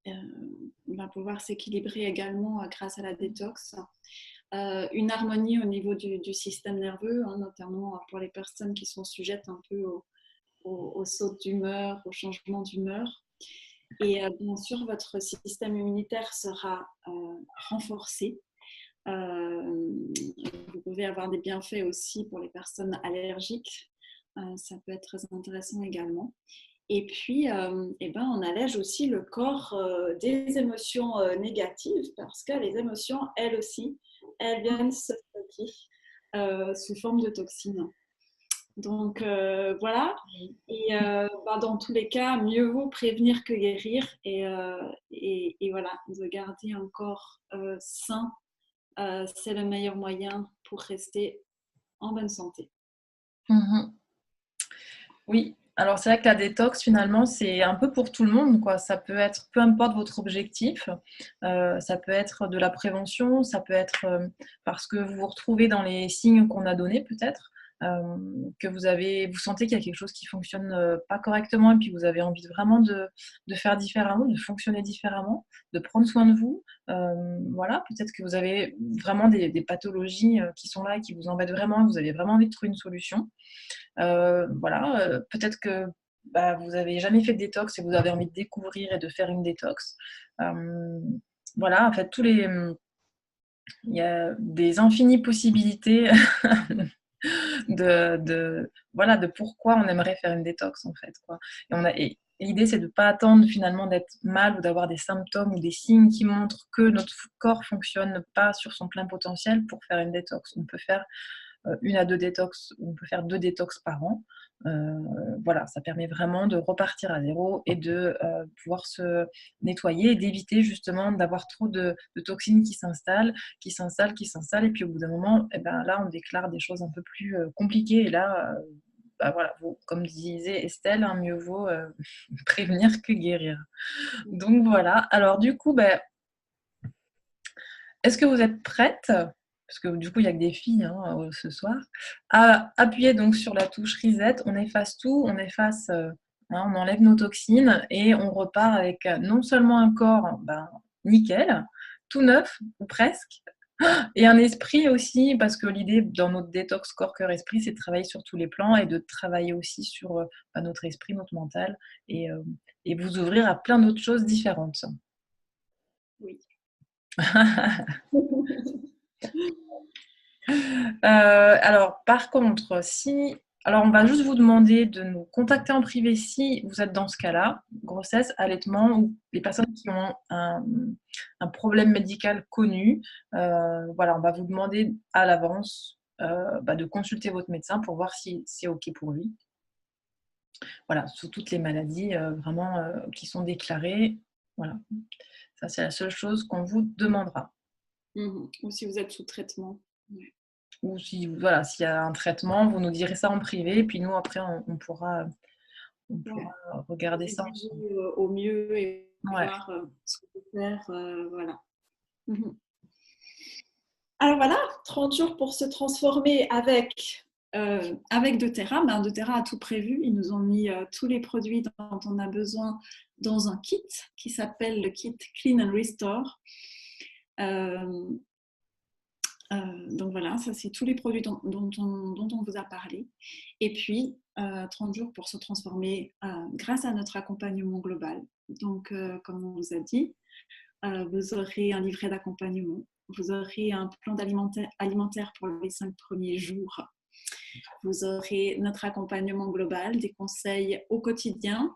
On va pouvoir s'équilibrer également grâce à la détox. Une harmonie au niveau du système nerveux, notamment pour les personnes qui sont sujettes un peu aux sautes d'humeur, au changement d'humeur. Et bien sûr, votre système immunitaire sera renforcé. Vous pouvez avoir des bienfaits aussi pour les personnes allergiques. Ça peut être très intéressant également. Et puis, on allège aussi le corps des émotions négatives parce que les émotions, elles aussi, elles viennent se stocker sous forme de toxines. Donc voilà, et dans tous les cas, mieux vaut prévenir que guérir et voilà, de garder un corps sain, c'est le meilleur moyen pour rester en bonne santé. Oui, alors c'est vrai que la détox, finalement, c'est un peu pour tout le monde, quoi. Ça peut être, peu importe votre objectif, ça peut être de la prévention, ça peut être parce que vous vous retrouvez dans les signes qu'on a donnés, peut-être, que vous sentez qu'il y a quelque chose qui fonctionne pas correctement et puis vous avez envie vraiment de faire différemment, de fonctionner différemment, de prendre soin de vous. Voilà, peut-être que vous avez vraiment des pathologies qui sont là et qui vous embêtent vraiment, vous avez vraiment envie de trouver une solution. Voilà, peut-être que vous n'avez jamais fait de détox et vous avez envie de découvrir et de faire une détox. Voilà, en fait, il y a des infinies possibilités de pourquoi on aimerait faire une détox, en fait, quoi. Et l'idée, c'est de ne pas attendre finalement d'être mal ou d'avoir des symptômes ou des signes qui montrent que notre corps ne fonctionne pas sur son plein potentiel pour faire une détox. On peut faire 1 à 2 détox, on peut faire 2 détox par an. Voilà, ça permet vraiment de repartir à zéro et de pouvoir se nettoyer et d'éviter justement d'avoir trop de toxines qui s'installent, et puis au bout d'un moment, là, on déclare des choses un peu plus compliquées et là, voilà, comme disait Estelle, mieux vaut prévenir que guérir. Donc voilà, alors du coup, est-ce que vous êtes prêtes, parce que du coup, il n'y a que des filles ce soir, à appuyer donc sur la touche reset, on efface tout, on enlève nos toxines et on repart avec non seulement un corps nickel, tout neuf, ou presque, et un esprit aussi, parce que l'idée dans notre détox corps, cœur, esprit, c'est de travailler sur tous les plans et de travailler aussi sur notre esprit, notre mental, et vous ouvrir à plein d'autres choses différentes. Oui. Alors, par contre, alors, on va juste vous demander de nous contacter en privé si vous êtes dans ce cas-là, grossesse, allaitement, ou les personnes qui ont un problème médical connu. Voilà, on va vous demander à l'avance de consulter votre médecin pour voir si c'est OK pour lui. Voilà, sous toutes les maladies vraiment qui sont déclarées. Voilà, ça c'est la seule chose qu'on vous demandera. Ou si vous êtes sous traitement. Ouais. Ou si, voilà, s'il y a un traitement, vous nous direz ça en privé, et puis nous, après, on Ouais. pourra regarder ça Rédiger ensemble. au mieux et Ouais. voir ce qu'on peut faire. Voilà. Mhm. Alors voilà, 30 jours pour se transformer avec doTERRA. Ben, doTERRA a tout prévu. Ils nous ont mis tous les produits dont on a besoin dans un kit qui s'appelle le kit Clean and Restore. Euh, donc voilà, ça c'est tous les produits dont on vous a parlé. Et puis, 30 jours pour se transformer grâce à notre accompagnement global. Donc, comme on vous a dit, vous aurez un livret d'accompagnement, vous aurez un plan alimentaire pour les 5 premiers jours, vous aurez notre accompagnement global, des conseils au quotidien,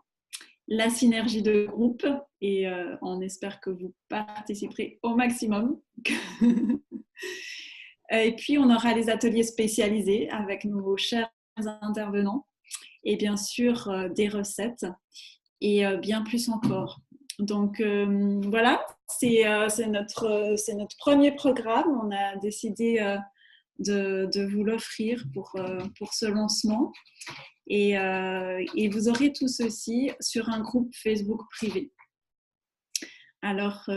la synergie de groupe et on espère que vous participerez au maximum. Et puis, on aura les ateliers spécialisés avec nos chers intervenants et bien sûr des recettes et bien plus encore. Donc voilà, c'est notre premier programme. On a décidé de vous l'offrir pour ce lancement. Et vous aurez tout ceci sur un groupe Facebook privé. Alors,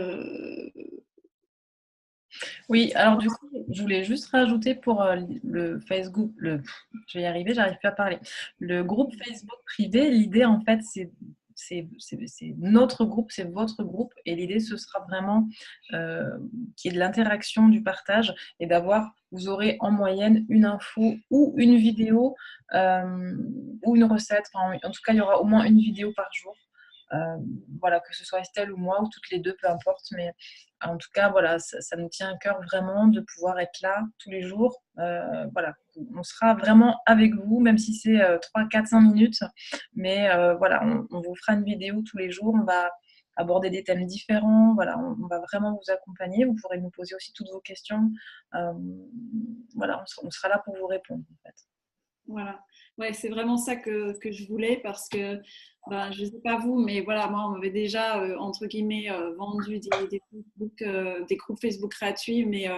Oui, alors du coup, je voulais juste rajouter pour le Facebook, je vais y arriver, j'arrive plus à parler. Le groupe Facebook privé, l'idée en fait, c'est notre groupe, c'est votre groupe, et l'idée ce sera vraiment qu'il y ait de l'interaction, du partage, et vous aurez en moyenne une info ou une vidéo ou une recette. Enfin, en tout cas, il y aura au moins une vidéo par jour. Voilà, que ce soit Estelle ou moi, ou toutes les deux, peu importe, mais en tout cas, voilà, ça nous tient à cœur vraiment de pouvoir être là tous les jours. Voilà, on sera vraiment avec vous, même si c'est 3, 4, 5 minutes. Mais voilà, on vous fera une vidéo tous les jours. On va aborder des thèmes différents. Voilà, on va vraiment vous accompagner. Vous pourrez nous poser aussi toutes vos questions. Voilà, on sera là pour vous répondre, en fait. voilà. Ouais, c'est vraiment ça que je voulais parce que, ben, je ne sais pas vous, mais voilà, moi, on m'avait déjà, entre guillemets, vendu des groupes Facebook gratuits, mais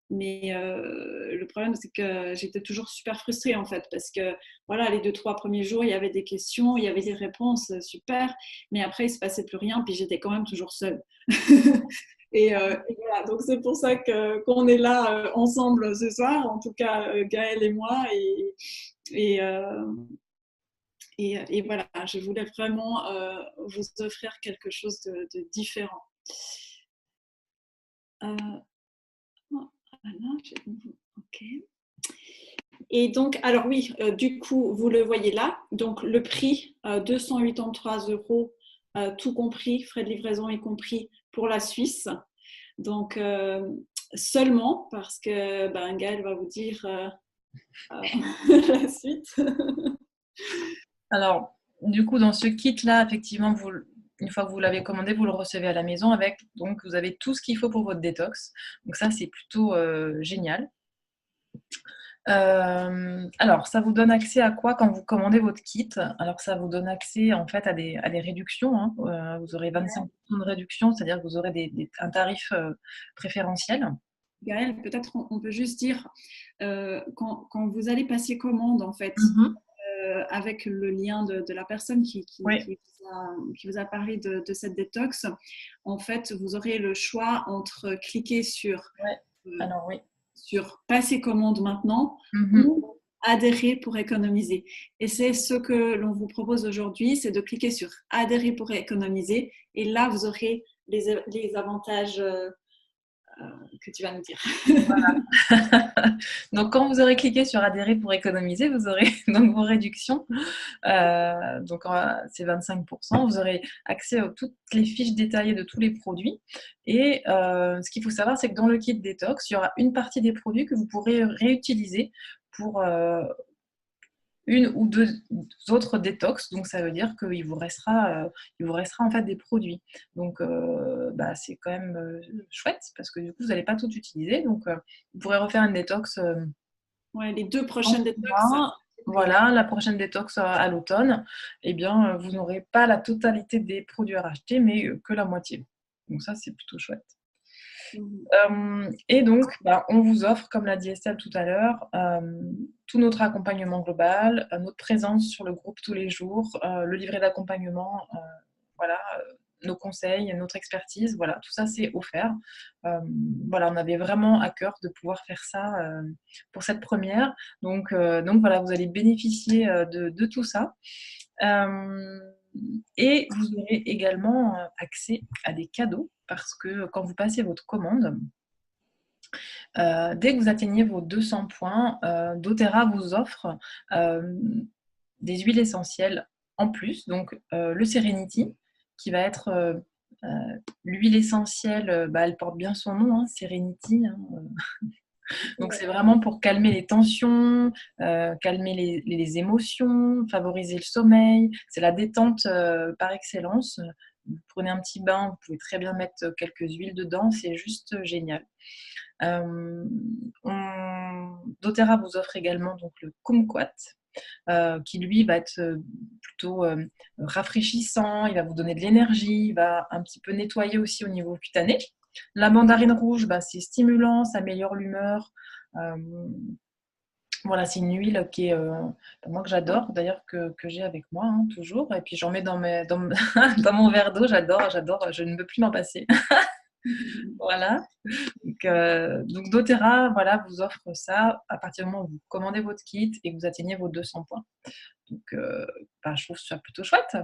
le problème, c'est que j'étais toujours super frustrée, en fait, parce que, voilà, les 2, 3 premiers jours, il y avait des questions, il y avait des réponses, super, mais après, il ne se passait plus rien, puis j'étais quand même toujours seule. Et voilà, donc c'est pour ça qu'on est là ensemble ce soir, en tout cas Gaëlle et moi, et, euh, et voilà, je voulais vraiment vous offrir quelque chose de différent. Voilà, ok. Et donc, alors oui, du coup, vous le voyez là. Donc, le prix, 283 €, tout compris, frais de livraison y compris pour la Suisse. Donc, seulement parce que ben, Gaëlle va vous dire la suite. Alors, du coup, dans ce kit-là, effectivement, une fois que vous l'avez commandé, vous le recevez à la maison avec. Donc, vous avez tout ce qu'il faut pour votre détox. Donc, ça, c'est plutôt génial. Alors, ça vous donne accès à quoi quand vous commandez votre kit? Alors, ça vous donne accès en fait à des réductions, hein. Vous aurez 25% de réduction, c'est-à-dire que vous aurez un tarif préférentiel. Gaëlle, peut-être on peut juste dire, quand vous allez passer commande, en fait, avec le lien de la personne Oui. qui vous a parlé de cette détox, en fait, vous aurez le choix entre cliquer Alors, oui. sur passer commande maintenant ou adhérer pour économiser. Et c'est ce que l'on vous propose aujourd'hui, c'est de cliquer sur adhérer pour économiser. Et là, vous aurez les avantages que tu vas nous dire. Voilà. Donc, quand vous aurez cliqué sur adhérer pour économiser, vous aurez donc vos réductions. Donc, c'est 25%. Vous aurez accès à toutes les fiches détaillées de tous les produits. Et ce qu'il faut savoir, c'est que dans le kit détox, il y aura une partie des produits que vous pourrez réutiliser pour une ou deux autres détox. Donc, ça veut dire qu'il vous restera en fait des produits. Donc, c'est quand même chouette parce que du coup, vous n'allez pas tout utiliser. Donc, vous pourrez refaire une détox. Ouais, les 2 prochaines détox. Voilà, la prochaine détox à l'automne, eh bien, vous n'aurez pas la totalité des produits à racheter, mais que la moitié. Donc ça, c'est plutôt chouette. Et donc, on vous offre, comme l'a dit Estelle tout à l'heure, tout notre accompagnement global, notre présence sur le groupe tous les jours, le livret d'accompagnement, voilà, nos conseils, notre expertise, voilà, tout ça c'est offert. Voilà, on avait vraiment à cœur de pouvoir faire ça pour cette première. Donc voilà, vous allez bénéficier de tout ça. Et vous aurez également accès à des cadeaux parce que quand vous passez votre commande, dès que vous atteignez vos 200 points, doTERRA vous offre des huiles essentielles en plus. Donc, le Serenity, qui va être l'huile essentielle, elle porte bien son nom, hein, Serenity. Hein, donc, c'est vraiment pour calmer les tensions, calmer les émotions, favoriser le sommeil. C'est la détente par excellence. Vous prenez un petit bain, vous pouvez très bien mettre quelques huiles dedans, c'est juste génial. doTERRA vous offre également donc, le Kumquat, qui lui va être plutôt rafraîchissant, il va vous donner de l'énergie, il va un petit peu nettoyer aussi au niveau cutané. La mandarine rouge, c'est stimulant, ça améliore l'humeur. Voilà, c'est une huile qui est, moi que j'adore, d'ailleurs que j'ai avec moi toujours. Et puis j'en mets dans dans mon verre d'eau, j'adore, je ne peux plus m'en passer. Voilà. Donc doTERRA, voilà, vous offre ça à partir du moment où vous commandez votre kit et que vous atteignez vos 200 points. Donc, je trouve ça plutôt chouette.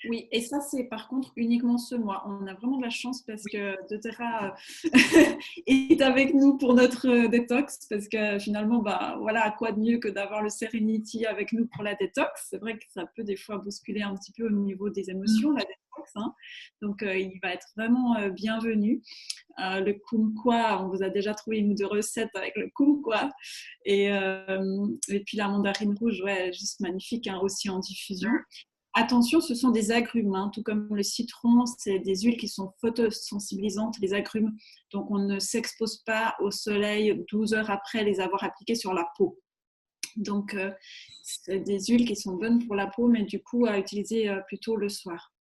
Oui, et ça, c'est par contre uniquement ce mois. On a vraiment de la chance parce que doTERRA est avec nous pour notre détox parce que finalement, voilà, quoi de mieux que d'avoir le Serenity avec nous pour la détox. C'est vrai que ça peut des fois bousculer un petit peu au niveau des émotions, la détox. Hein. Donc, il va être vraiment bienvenu. Le kumquat, on vous a déjà trouvé une ou deux recettes avec le kumquat. Et puis la mandarine rouge, ouais, juste magnifique, hein, aussi en diffusion. Attention, ce sont des agrumes, hein, tout comme le citron, c'est des huiles qui sont photosensibilisantes, les agrumes. Donc, on ne s'expose pas au soleil 12 heures après les avoir appliqués sur la peau. Donc, c'est des huiles qui sont bonnes pour la peau, mais du coup, à utiliser plutôt le soir.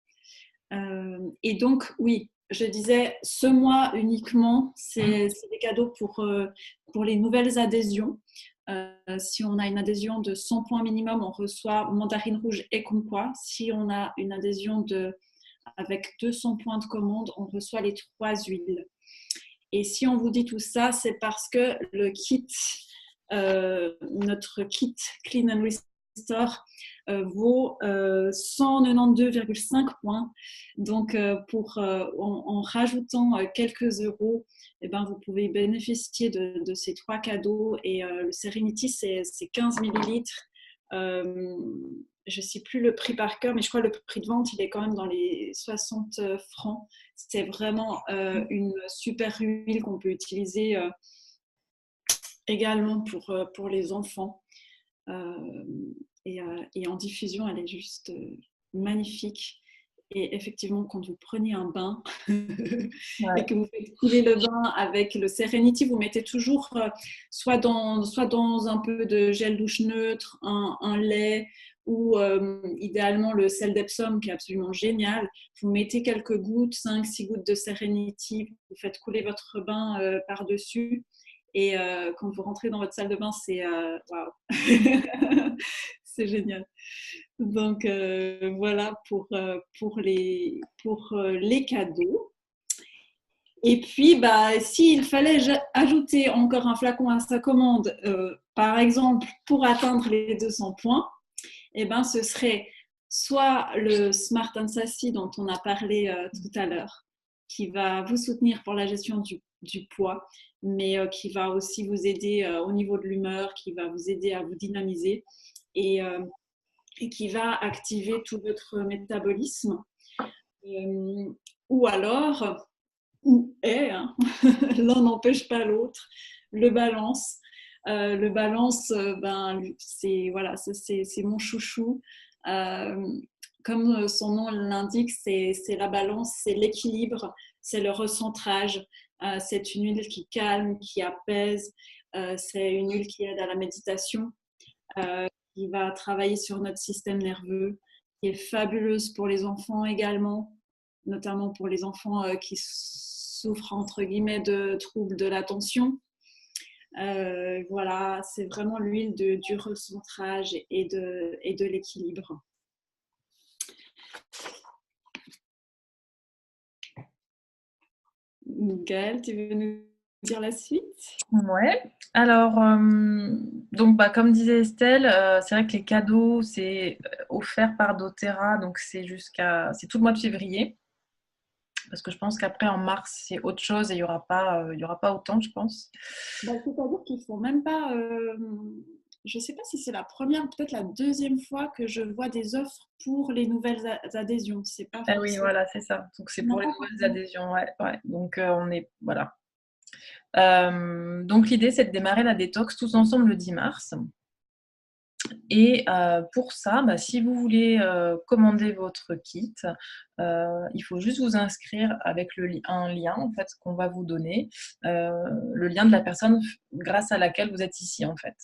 Et donc, oui, je disais, ce mois uniquement, c'est des cadeaux pour les nouvelles adhésions. Si on a une adhésion de 100 points minimum, on reçoit mandarine rouge et kumquat. Si on a une adhésion avec 200 points de commande, on reçoit les 3 huiles. Et si on vous dit tout ça, c'est parce que le kit, notre kit Clean and Restore, vaut 192,5 points. Donc, en rajoutant quelques euros, vous pouvez bénéficier de ces 3 cadeaux. Et le Serenity, c'est 15 millilitres. Je ne sais plus le prix par cœur, mais je crois que le prix de vente, il est quand même dans les 60 francs. C'est vraiment une super huile qu'on peut utiliser également pour les enfants. Et en diffusion, elle est juste magnifique. Et effectivement, quand vous prenez un bain et que vous faites couler le bain avec le Serenity, vous mettez toujours soit dans un peu de gel douche neutre, un lait ou idéalement le sel d'Epsom qui est absolument génial. Vous mettez quelques gouttes, 5-6 gouttes de Serenity, vous faites couler votre bain par-dessus. Et quand vous rentrez dans votre salle de bain, c'est waouh, c'est génial. Donc voilà pour les cadeaux. Et puis, s'il fallait ajouter encore un flacon à sa commande, par exemple, pour atteindre les 200 points, ce serait soit le Smart Sassy dont on a parlé tout à l'heure, qui va vous soutenir pour la gestion du poids, mais qui va aussi vous aider au niveau de l'humeur, qui va vous aider à vous dynamiser et qui va activer tout votre métabolisme. Ou alors, l'un n'empêche pas l'autre, le balance. Le balance, c'est mon chouchou. Comme son nom l'indique, c'est la balance, c'est l'équilibre, c'est le recentrage. C'est une huile qui calme, qui apaise. C'est une huile qui aide à la méditation, qui va travailler sur notre système nerveux, qui est fabuleuse pour les enfants également, notamment pour les enfants qui souffre entre guillemets de troubles de l'attention. Voilà, c'est vraiment l'huile du recentrage et de l'équilibre. Gaëlle, tu veux nous dire la suite? Ouais. Alors, donc, comme disait Estelle, c'est vrai que les cadeaux, c'est offert par doTERRA, donc c'est tout le mois de février. Parce que je pense qu'après, en mars, c'est autre chose et il y aura pas autant, je pense. C'est-à-dire qu'ils font même pas. Je ne sais pas si c'est la première, peut-être la deuxième fois que je vois des offres pour les nouvelles adhésions. C'est pas Ah oui, forcément. voilà, c'est ça. Donc, c'est pour les nouvelles adhésions. Ouais. Donc, on est. Voilà. Donc, l'idée, c'est de démarrer la détox tous ensemble le 10 mars. Et pour ça, si vous voulez commander votre kit, il faut juste vous inscrire avec un lien en fait, qu'on va vous donner, le lien de la personne grâce à laquelle vous êtes ici en fait.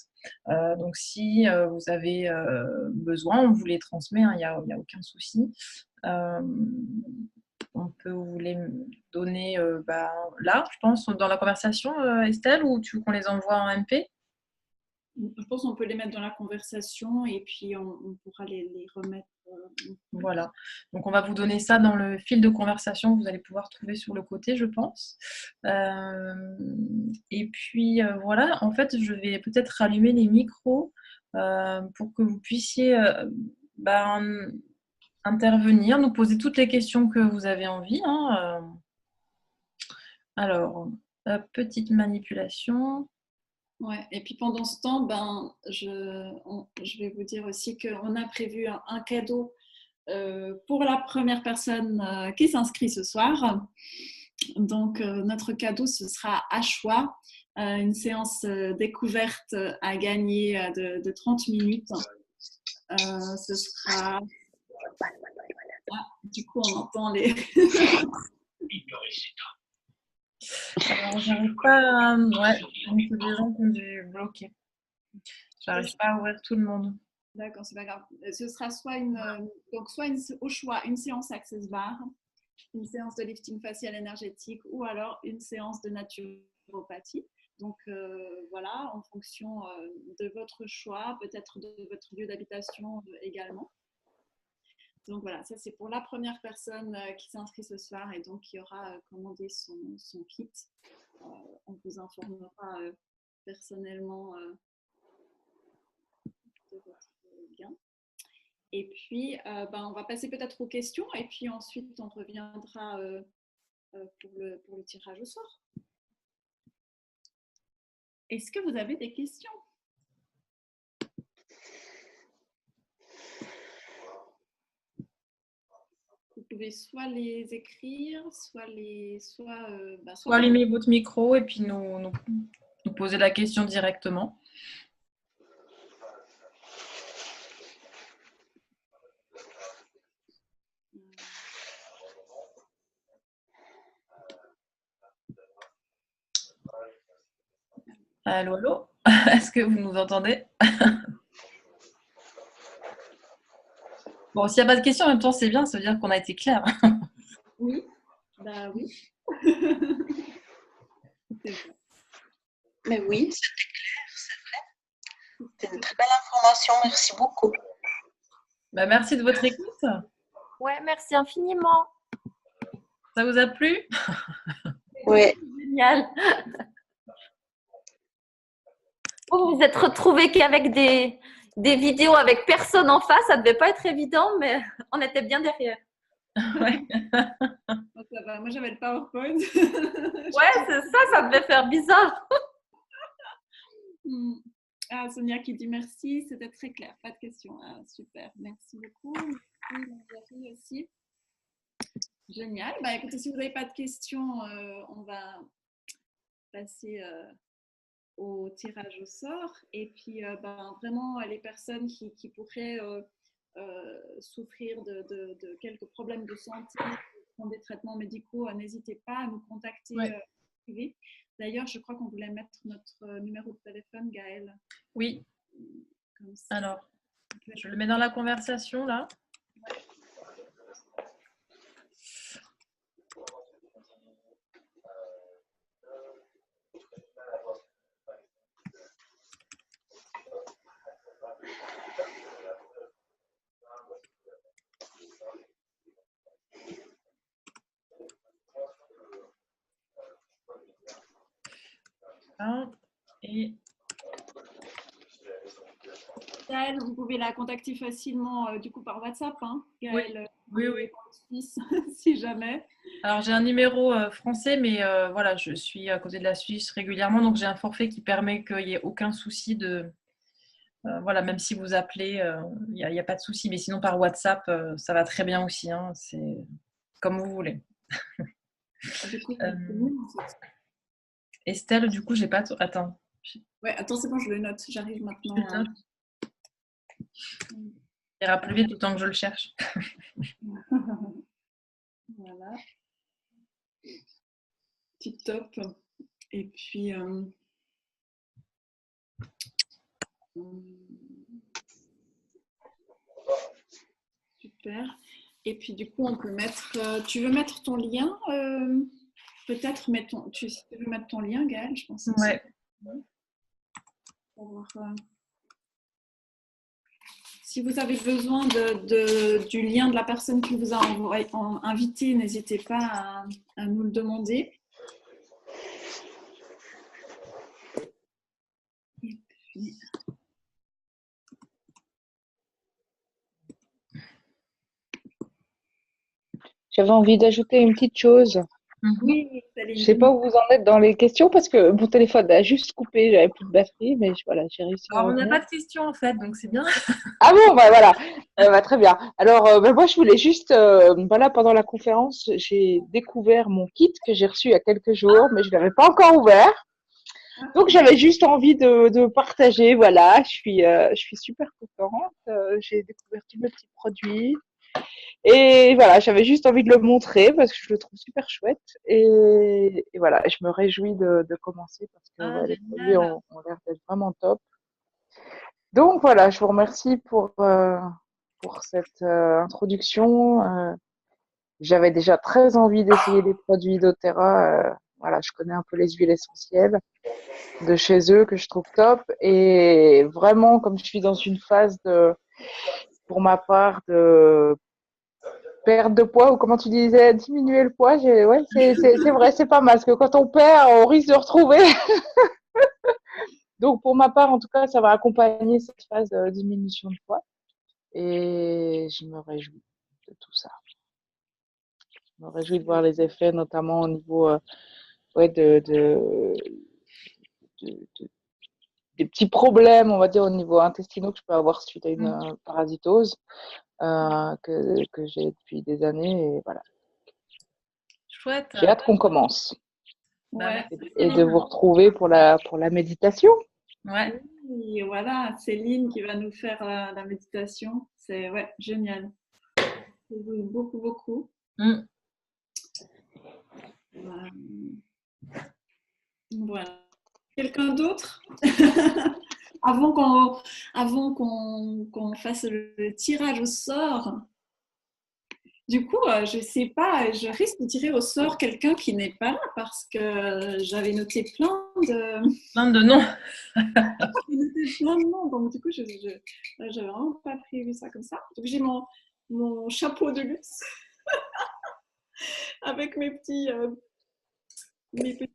Donc si vous avez besoin, on vous les transmet, il n'y a aucun souci. On peut vous les donner là, je pense, dans la conversation, Estelle, ou tu veux qu'on les envoie en MP? Je pense qu'on peut les mettre dans la conversation et puis on pourra les remettre. Voilà. Donc, on va vous donner ça dans le fil de conversation que vous allez pouvoir trouver sur le côté, je pense. Et puis, voilà. En fait, je vais peut-être rallumer les micros pour que vous puissiez intervenir, nous poser toutes les questions que vous avez envie. Alors, petite manipulation. Ouais, et puis pendant ce temps, je vais vous dire aussi qu'on a prévu un cadeau pour la première personne qui s'inscrit ce soir. Donc, notre cadeau, ce sera à choix, une séance découverte à gagner de 30 minutes. Ce sera. Ah, du coup, on entend les. Alors, j'arrive pas. Ouais, donc c'est des gens qui ont dû bloquer. J'arrive pas à ouvrir tout le monde. D'accord, c'est pas grave. Ce sera au choix une séance Access Bar, une séance de lifting facial énergétique ou alors une séance de naturopathie. Donc voilà, en fonction de votre choix, peut-être de votre lieu d'habitation également. Donc voilà, ça c'est pour la première personne qui s'inscrit ce soir et donc qui aura commandé son kit. On vous informera personnellement de votre gain. Et puis, on va passer peut-être aux questions et puis ensuite on reviendra pour le tirage au sort. Est-ce que vous avez des questions? Vous pouvez soit les écrire, Soit allumer votre micro et puis nous poser la question directement. Allô, allô? Est-ce que vous nous entendez? Bon, s'il n'y a pas de questions, en même temps, c'est bien, ça veut dire qu'on a été clair. Oui, oui. Mais oui, c'était clair, c'est vrai. C'est une très belle information, merci beaucoup. Merci de votre écoute. Ouais, merci infiniment. Ça vous a plu? Oui. Génial. Vous vous êtes retrouvés qu'avec des vidéos avec personne en face, ça ne devait pas être évident, mais on était bien derrière. Ouais. Ça va. Moi, j'avais le PowerPoint. Ouais, c'est ça, ça devait faire bizarre. Ah, Sonia qui dit merci, c'était très clair, pas de questions. Ah, super, merci beaucoup. Merci Valérie aussi. Génial. Écoutez, si vous n'avez pas de questions, on va passer au tirage au sort. Et puis, vraiment, les personnes qui pourraient souffrir de quelques problèmes de santé, prendre des traitements médicaux, n'hésitez pas à nous contacter privé. D'ailleurs, je crois qu'on voulait mettre notre numéro de téléphone, Gaëlle. Oui. Alors, je le mets dans la conversation, là. Voilà. Et Gaëlle, vous pouvez la contacter facilement du coup par WhatsApp, hein, Gaëlle, oui. en Suisse, si jamais. Alors, j'ai un numéro français, mais voilà, je suis à côté de la Suisse régulièrement, donc j'ai un forfait qui permet qu'il n'y ait aucun souci de. Voilà, même si vous appelez, il n'y a pas de souci. Mais sinon, par WhatsApp, ça va très bien aussi, hein, c'est comme vous voulez. Du coup, Estelle, du coup, j'ai pas. Attends. ouais, attends, c'est bon, je le note. J'arrive maintenant. Je note. Ça ira plus vite autant que je le cherche. Voilà. Tip top. Et puis. Super. Et puis du coup, on peut mettre. Tu veux mettre ton lien peut-être tu veux mettre ton lien, Gaëlle, je pense. Ouais. Si vous avez besoin du lien de la personne qui vous a invité, n'hésitez pas à nous le demander. Et puis... J'avais envie d'ajouter une petite chose. Oui, je ne sais pas où vous en êtes dans les questions parce que mon téléphone a juste coupé, j'avais plus de batterie, mais voilà, j'ai réussi à Alors, on n'a revenir. pas de questions en fait, donc c'est bien. Ah bon, bah voilà, très bien. Alors, moi, je voulais juste, voilà, pendant la conférence, j'ai découvert mon kit que j'ai reçu il y a quelques jours, mais je ne l'avais pas encore ouvert. Donc, j'avais juste envie de partager. Voilà, je suis super contente. J'ai découvert tous mes petits produits. Et voilà, j'avais juste envie de le montrer parce que je le trouve super chouette. Et voilà, je me réjouis de commencer parce que les produits ont l'air d'être vraiment top. Donc voilà, je vous remercie pour cette introduction. J'avais déjà très envie d'essayer des produits d'Oterra. Voilà, je connais un peu les huiles essentielles de chez eux que je trouve top. Et vraiment, comme je suis dans une phase pour ma part, de perte de poids, ou comment tu disais, diminuer le poids, ouais, c'est vrai, c'est pas mal, parce que quand on perd, on risque de retrouver. Donc, pour ma part, en tout cas, ça va accompagner cette phase de diminution de poids. Et je me réjouis de tout ça. Je me réjouis de voir les effets, notamment au niveau des petits problèmes, on va dire, au niveau intestinaux que je peux avoir suite à une parasitose que j'ai depuis des années. Et voilà. Chouette. J'ai hâte qu'on commence. Ouais. Et de vous retrouver pour la méditation. Ouais. Oui, voilà, Céline qui va nous faire la méditation. C'est génial. Beaucoup, beaucoup. Voilà. Quelqu'un d'autre avant qu'on fasse le tirage au sort. Du coup, je ne sais pas, je risque de tirer au sort quelqu'un qui n'est pas là parce que j'avais noté plein de noms. plein de noms, donc du coup, je n'avais vraiment pas prévu ça comme ça. Donc, j'ai mon chapeau de luxe avec mes petits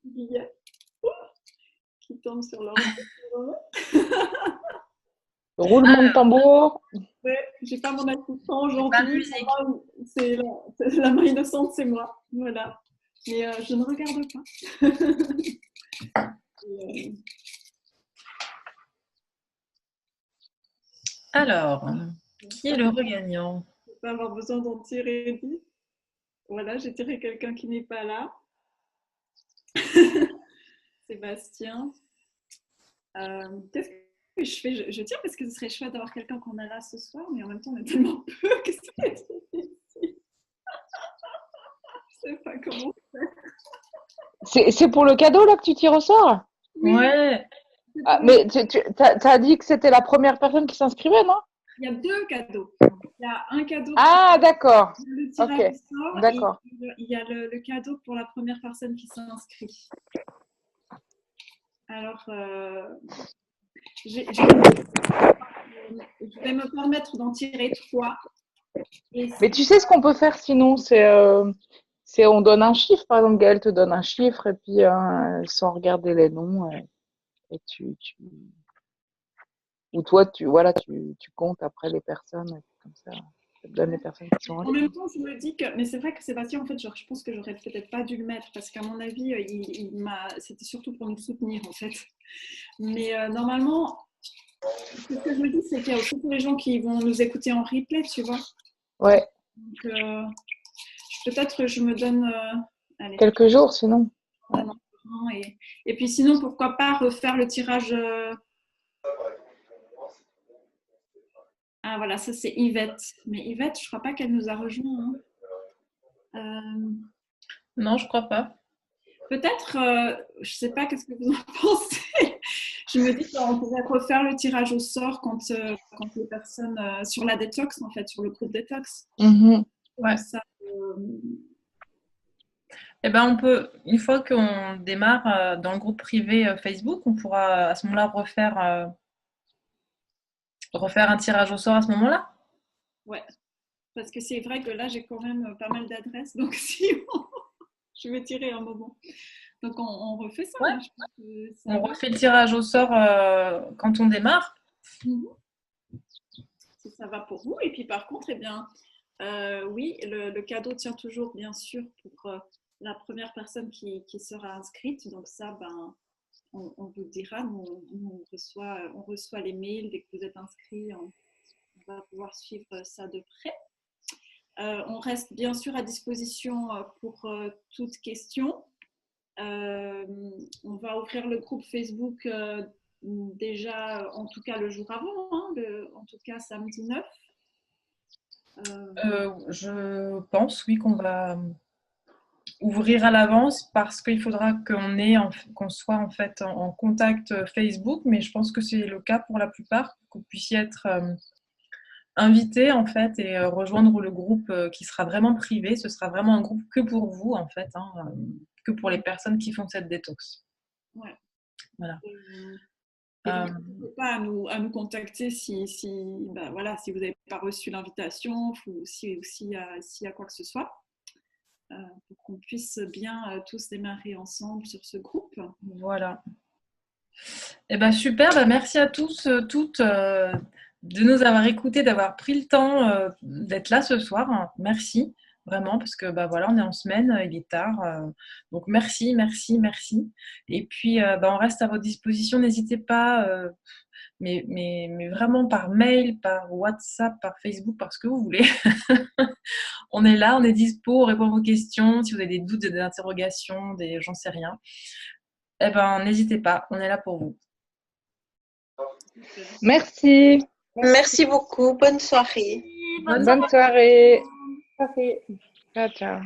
billets qui tombent sur leur roulement de tambour. Ouais, j'ai pas mon assistant aujourd'hui. C'est la main innocente, c'est moi. Voilà. Mais je ne regarde pas. Alors, qui est le regagnant? Je ne vais pas avoir besoin d'en tirer 10. Voilà, j'ai tiré quelqu'un qui n'est pas là. Sébastien. Qu'est-ce que je fais? Je tire parce que ce serait chouette d'avoir quelqu'un qu'on a là ce soir, mais en même temps, on est tellement peu que c'est difficile. Je ne sais pas comment faire. C'est pour le cadeau là que tu tires au sort? Ouais. Ah, mais tu as dit que c'était la première personne qui s'inscrivait, non? Il y a 2 cadeaux. Il y a un cadeau pour d'accord. Le tirage au sort, d'accord. Et il y a le cadeau pour la première personne qui s'inscrit. Alors, je vais me permettre d'en tirer 3. Mais tu sais ce qu'on peut faire sinon, c'est on donne un chiffre. Par exemple, Gaëlle te donne un chiffre et puis sans regarder les noms. et ou toi, tu comptes après les personnes, comme ça te donne les personnes qui sont en En ligne. même temps, je me dis que, mais c'est vrai que Sébastien, en fait, genre, je pense que j'aurais peut-être pas dû le mettre parce qu'à mon avis, c'était surtout pour nous soutenir en fait. Mais normalement, ce que je me dis, c'est qu'il y a aussi tous les gens qui vont nous écouter en replay, tu vois. Ouais, Donc, peut-être je me donne, allez, quelques jours sinon. un an et puis sinon, pourquoi pas refaire le tirage. Ah voilà, ça c'est Yvette. Mais Yvette, je crois pas qu'elle nous a rejoint. Hein. Non, je crois pas. Peut-être, je sais pas, qu'est-ce que vous en pensez? Je me dis qu'on pourrait refaire le tirage au sort quand les personnes sur la détox, en fait, sur le groupe détox. Ouais. Ça, Eh ben, on peut, une fois qu'on démarre dans le groupe privé Facebook, on pourra à ce moment-là refaire un tirage au sort à ce moment-là. ouais, parce que c'est vrai que là, j'ai quand même pas mal d'adresses, donc si je vais tirer un moment. Donc, on refait ça. Ouais. Hein, je pense que ça On va. refait le tirage au sort quand on démarre. Si ça va pour vous. Et puis, par contre, eh bien, oui, le cadeau tient toujours, bien sûr, pour la première personne qui sera inscrite. Donc, ça, ben, on vous dira. On reçoit les mails dès que vous êtes inscrit. On va pouvoir suivre ça de près. On reste bien sûr à disposition pour toute question. On va ouvrir le groupe Facebook déjà, en tout cas le jour avant, hein, en tout cas samedi 9. Je pense, oui, qu'on va ouvrir à l'avance parce qu'il faudra qu'on soit en fait en contact Facebook, mais je pense que c'est le cas pour la plupart, que vous puissiez être invité en fait et rejoindre le groupe qui sera vraiment privé. Ce sera vraiment un groupe que pour vous en fait, hein, que pour les personnes qui font cette détox. Ouais. Voilà. Et donc, n'hésitez pas à nous contacter si ben voilà, si vous n'avez pas reçu l'invitation ou s'il y a quoi que ce soit, pour qu'on puisse bien tous démarrer ensemble sur ce groupe. Voilà. Eh ben super, ben merci à tous, toutes, de nous avoir écoutés, d'avoir pris le temps d'être là ce soir. Merci, vraiment, parce que bah, voilà, on est en semaine, il est tard. Donc merci, merci, merci. Et puis, on reste à votre disposition. N'hésitez pas, mais vraiment par mail, par WhatsApp, par Facebook, par ce que vous voulez. On est là, on est dispo, on répond à vos questions. Si vous avez des doutes, des interrogations, j'en sais rien. Eh ben, n'hésitez pas, on est là pour vous. Merci. Merci beaucoup. Bonne soirée. Bonne soirée. Ciao, ciao.